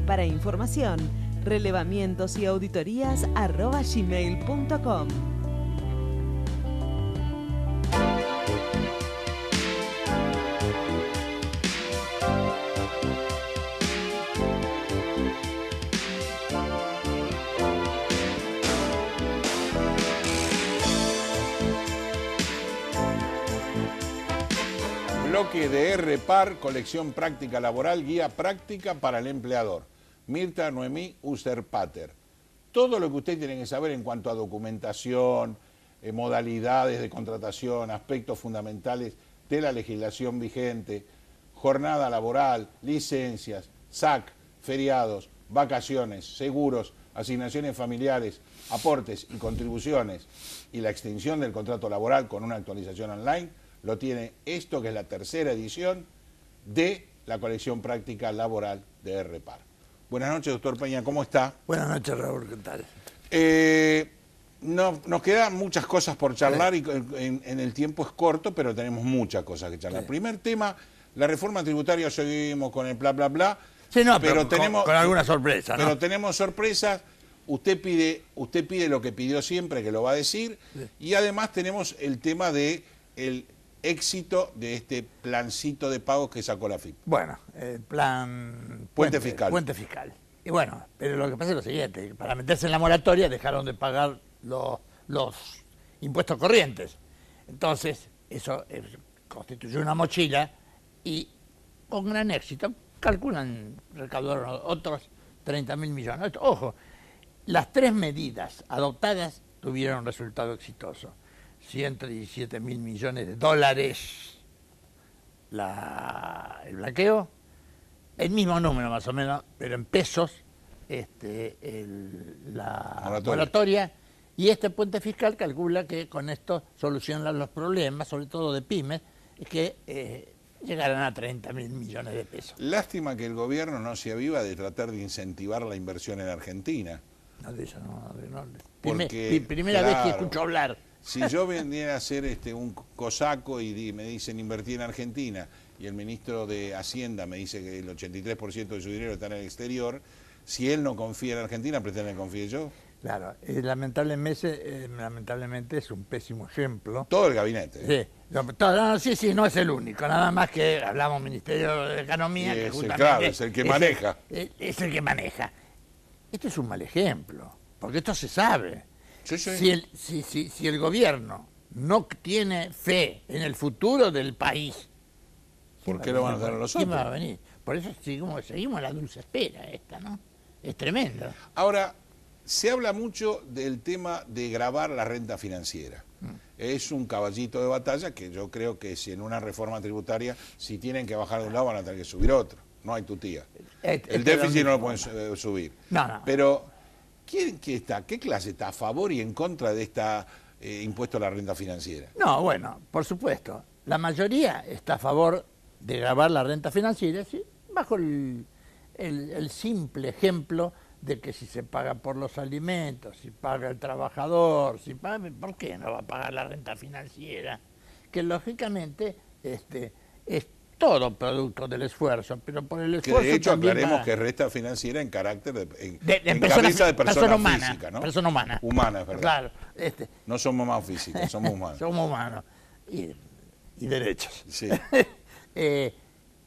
Speaker 2: Para información, relevamientosauditorías@gmail.com.
Speaker 1: Bloque de RPAR, colección práctica laboral, guía práctica para el empleador. Mirta Noemí Userpater. Todo lo que usted tiene que saber en cuanto a documentación, modalidades de contratación, aspectos fundamentales de la legislación vigente, jornada laboral, licencias, SAC, feriados, vacaciones, seguros, asignaciones familiares, aportes y contribuciones y la extinción del contrato laboral con una actualización online, lo tiene esto, que es la tercera edición de la colección práctica laboral de RPAR. Buenas noches, doctor Peña, ¿cómo está?
Speaker 7: Buenas noches, Raúl, ¿qué tal?
Speaker 1: Nos quedan muchas cosas por charlar y en el tiempo es corto, pero tenemos muchas cosas que charlar.
Speaker 7: Sí.
Speaker 1: Primer tema, la reforma tributaria, seguimos con el bla, bla, bla.
Speaker 7: Sí, no,
Speaker 1: pero tenemos,
Speaker 7: con alguna sorpresa, ¿no?
Speaker 1: Pero tenemos sorpresas. Usted pide lo que pidió siempre, que lo va a decir,
Speaker 7: Sí.
Speaker 1: y además tenemos el tema de el éxito de este plancito de pagos que sacó la FIP.
Speaker 7: Bueno, el plan
Speaker 1: Puente fiscal.
Speaker 7: Puente fiscal. Y bueno, pero lo que pasa es lo siguiente, que para meterse en la moratoria dejaron de pagar los impuestos corrientes. Entonces, eso constituyó una mochila y con gran éxito, calculan, recaudaron otros 30.000 millones. Ojo, las 3 medidas adoptadas tuvieron un resultado exitoso. 117.000 millones de dólares el blanqueo, el mismo número más o menos, pero en pesos, la moratoria, y este puente fiscal calcula que con esto solucionan los problemas, sobre todo de pymes, que llegarán a 30.000 millones de pesos.
Speaker 1: Lástima que el gobierno no se aviva de tratar de incentivar la inversión en Argentina.
Speaker 7: No, de eso no.
Speaker 1: Porque,
Speaker 7: Primera vez que
Speaker 1: claro,
Speaker 7: escucho hablar.
Speaker 1: Si yo vendiera a ser un cosaco y me dicen invertir en Argentina y el ministro de Hacienda me dice que el 83% de su dinero está en el exterior, si él no confía en Argentina, ¿pretende que confíe yo?
Speaker 7: Claro, lamentablemente es un pésimo ejemplo.
Speaker 1: Todo el gabinete.
Speaker 7: Sí, no es el único, nada más que hablamos Ministerio de Economía, que justamente
Speaker 1: es el que maneja.
Speaker 7: Es el que maneja. Este es un mal ejemplo, porque esto se sabe.
Speaker 1: Sí, sí.
Speaker 7: Si el gobierno no tiene fe en el futuro del país,
Speaker 1: ¿por qué lo van a hacer los otros?
Speaker 7: ¿Quién va a venir? Por eso seguimos la dulce espera esta, ¿no? Es tremendo.
Speaker 1: Ahora, se habla mucho del tema de gravar la renta financiera. Es un caballito de batalla que yo creo que si en una reforma tributaria, si tienen que bajar de un lado, van a tener que subir otro. No hay tutía. El déficit no lo pueden subir.
Speaker 7: No.
Speaker 1: Pero, ¿qué clase está a favor y en contra de esta impuesto a la renta financiera?
Speaker 7: No, bueno, por supuesto. La mayoría está a favor de gravar la renta financiera, ¿sí? Bajo el simple ejemplo de que si se paga por los alimentos, si paga el trabajador, ¿por qué no va a pagar la renta financiera? Que lógicamente es todo producto del esfuerzo, pero por el esfuerzo
Speaker 1: que de hecho
Speaker 7: también
Speaker 1: aclaremos
Speaker 7: va...
Speaker 1: que es renta financiera en carácter en
Speaker 7: persona,
Speaker 1: cabeza de persona
Speaker 7: humana,
Speaker 1: física, ¿no?
Speaker 7: Persona humana.
Speaker 1: Humana, es verdad.
Speaker 7: Claro.
Speaker 1: No somos más físicos, somos humanos.
Speaker 7: Somos humanos. Y derechos.
Speaker 1: Sí.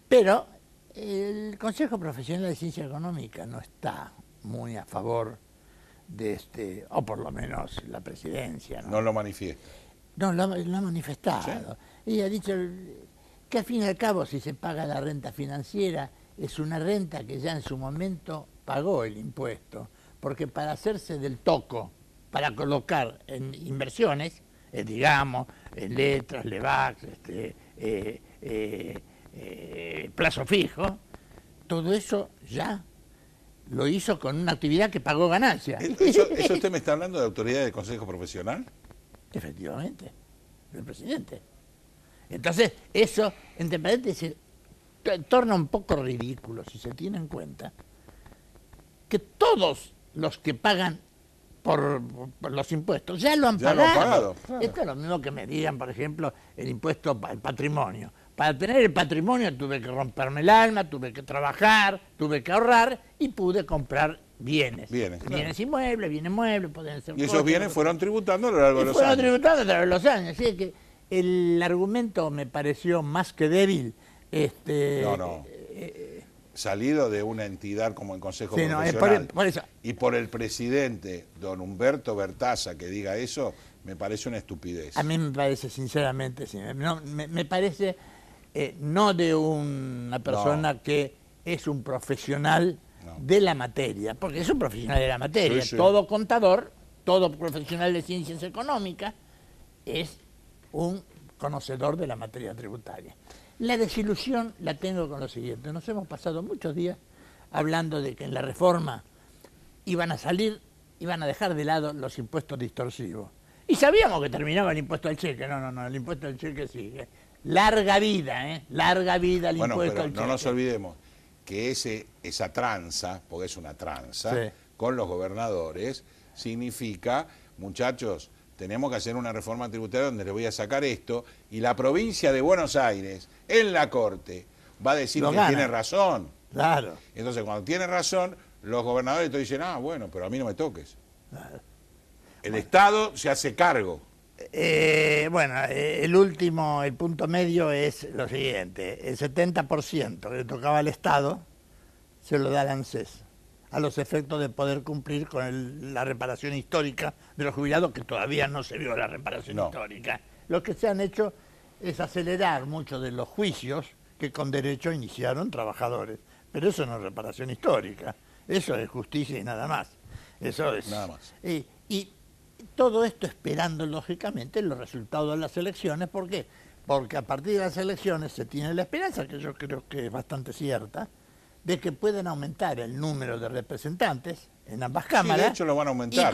Speaker 7: Pero el Consejo Profesional de Ciencia Económica no está muy a favor de o por lo menos la presidencia. No
Speaker 1: lo manifiesta.
Speaker 7: No, lo ha manifestado. ¿Sí? Y ha dicho que al fin y al cabo, si se paga la renta financiera, es una renta que ya en su momento pagó el impuesto, porque para hacerse del toco, para colocar en inversiones, digamos, en letras, LEVAX, plazo fijo, todo eso ya lo hizo con una actividad que pagó ganancias.
Speaker 1: ¿Eso usted me está hablando de autoridad del Consejo Profesional?
Speaker 7: Efectivamente, del presidente. Entonces, eso, entre paréntesis, torna un poco ridículo si se tiene en cuenta que todos los que pagan por los impuestos ya lo han pagado. Claro. Esto es lo mismo que me digan, por ejemplo, el impuesto al patrimonio. Para tener el patrimonio tuve que romperme el alma, tuve que trabajar, tuve que ahorrar y pude comprar bienes. Bienes inmuebles, bienes muebles, pueden ser.
Speaker 1: Y esos bienes fueron tributando a lo largo de los años.
Speaker 7: Fueron tributando a lo largo de los años. Así que el argumento me pareció más que débil.
Speaker 1: Salido de una entidad como el Consejo Profesional
Speaker 7: por eso.
Speaker 1: Y por el presidente, don Humberto Bertaza, que diga eso, me parece una estupidez.
Speaker 7: A mí me parece, sinceramente, sí, me parece no de una persona que es un profesional de la materia, porque es un profesional de la materia. Sí. Todo contador, todo profesional de ciencias económicas es un conocedor de la materia tributaria. La desilusión la tengo con lo siguiente. Nos hemos pasado muchos días hablando de que en la reforma iban a dejar de lado los impuestos distorsivos. Y sabíamos que terminaba el impuesto al cheque. No, el impuesto al cheque sigue. Larga vida, larga vida el impuesto al cheque.
Speaker 1: No nos olvidemos que esa tranza, porque es una tranza, con los gobernadores, significa, muchachos, tenemos que hacer una reforma tributaria donde le voy a sacar esto, y la provincia de Buenos Aires, en la Corte, va a decir que tiene razón.
Speaker 7: Claro.
Speaker 1: Entonces, cuando tiene razón, los gobernadores te dicen, ah, bueno, pero a mí no me toques.
Speaker 7: Claro.
Speaker 1: El Estado se hace cargo.
Speaker 7: El punto medio es lo siguiente. El 70% que le tocaba al Estado se lo da al ANSES, a los efectos de poder cumplir con la reparación histórica de los jubilados, que todavía no se vio la reparación histórica. Lo que se han hecho es acelerar muchos de los juicios que con derecho iniciaron trabajadores. Pero eso no es reparación histórica, eso es justicia y nada más. Eso es.
Speaker 1: Nada más.
Speaker 7: Y todo esto esperando, lógicamente, los resultados de las elecciones. ¿Por qué? Porque a partir de las elecciones se tiene la esperanza, que yo creo que es bastante cierta, de que pueden aumentar el número de representantes en ambas cámaras.
Speaker 1: Sí, de hecho lo van a aumentar,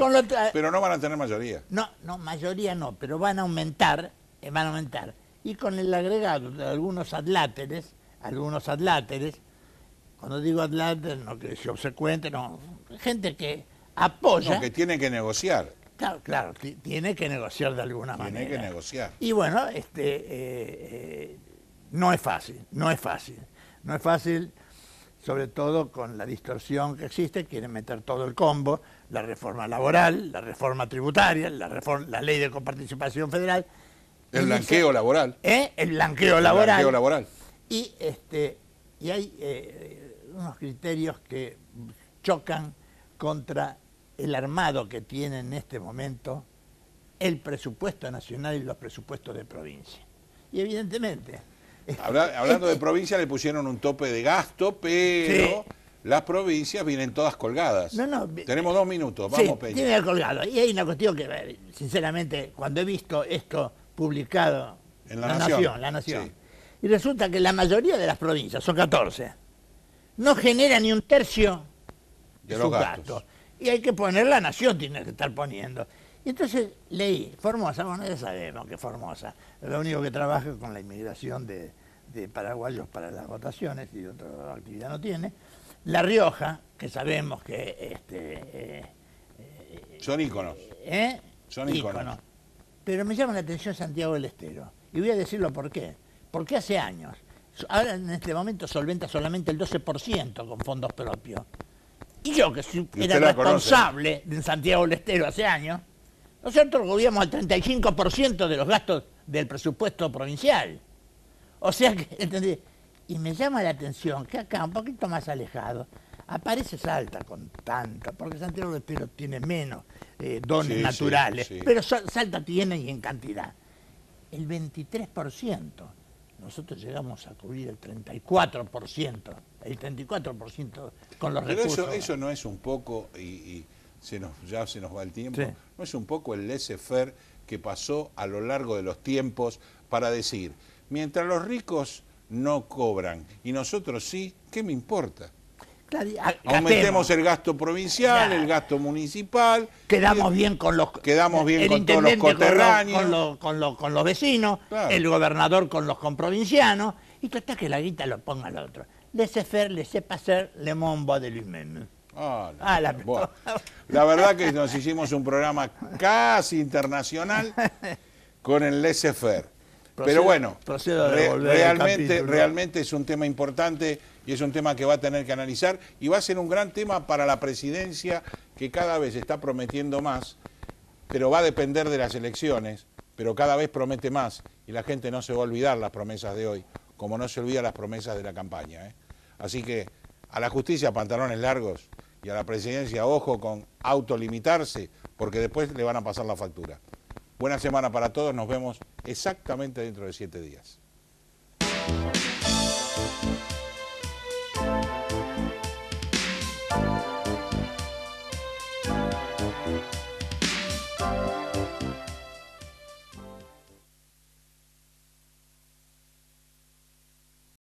Speaker 1: pero no van a tener mayoría.
Speaker 7: No, mayoría no, pero van a aumentar. Y con el agregado de algunos adláteres, cuando digo adláteres, no que sea obsecuente, no, gente que apoya.
Speaker 1: No, que tiene que negociar.
Speaker 7: Claro, tiene que negociar de alguna manera.
Speaker 1: Tiene que negociar.
Speaker 7: Y bueno, no es fácil, sobre todo con la distorsión que existe. Quieren meter todo el combo, la reforma laboral, la reforma tributaria, la ley de coparticipación federal.
Speaker 1: El blanqueo laboral.
Speaker 7: El blanqueo laboral.
Speaker 1: El blanqueo laboral.
Speaker 7: Y hay unos criterios que chocan contra el armado que tiene en este momento el presupuesto nacional y los presupuestos de provincia. Y evidentemente...
Speaker 1: Hablando de provincia, le pusieron un tope de gasto, pero las provincias vienen todas colgadas. Tenemos 2 minutos, vamos, Peña.
Speaker 7: Tienen colgado. Y hay una cuestión que, sinceramente, cuando he visto esto publicado
Speaker 1: en La Nación.
Speaker 7: Sí. Y resulta que la mayoría de las provincias, son 14, no genera ni un tercio de sus gastos. Y hay que poner, La Nación tiene que estar poniendo. Y entonces leí, Formosa, bueno, ya sabemos que Formosa, lo único que trabaja con la inmigración de paraguayos para las votaciones y otra actividad no tiene. La Rioja, que sabemos que...
Speaker 1: son íconos. Son íconos.
Speaker 7: Pero me llama la atención Santiago del Estero. Y voy a decirlo por qué. Porque hace años, ahora en este momento solventa solamente el 12% con fondos propios. Y yo, que era responsable de Santiago del Estero hace años, nosotros cubríamos el 35% de los gastos del presupuesto provincial. O sea que, ¿entendés? Y me llama la atención que acá, un poquito más alejado, aparece Salta con tanto, porque Santiago del Estero tiene menos dones naturales, pero Salta tiene y en cantidad. El 23%. Nosotros llegamos a cubrir el 34%, con los recursos.
Speaker 1: Pero eso no es un poco, y ya se nos va el tiempo, no es un poco el laissez-faire que pasó a lo largo de los tiempos para decir, mientras los ricos no cobran y nosotros sí, ¿qué me importa? Aumentemos el gasto provincial, el gasto municipal.
Speaker 7: Quedamos bien con los
Speaker 1: todos los coterráneos.
Speaker 7: Con los vecinos, el gobernador con los comprovincianos, y total que la guita lo ponga al otro. Laissez-faire, laissez-passer, le monde va de lui-même.
Speaker 1: La verdad que nos hicimos un programa casi internacional con el laissez-faire. Pero bueno, realmente es un tema importante y es un tema que va a tener que analizar y va a ser un gran tema para la presidencia, que cada vez está prometiendo más, pero va a depender de las elecciones, pero cada vez promete más y la gente no se va a olvidar las promesas de hoy, como no se olvida las promesas de la campaña. Así que a la justicia pantalones largos y a la presidencia ojo con autolimitarse, porque después le van a pasar la factura. Buena semana para todos, nos vemos exactamente dentro de 7 días.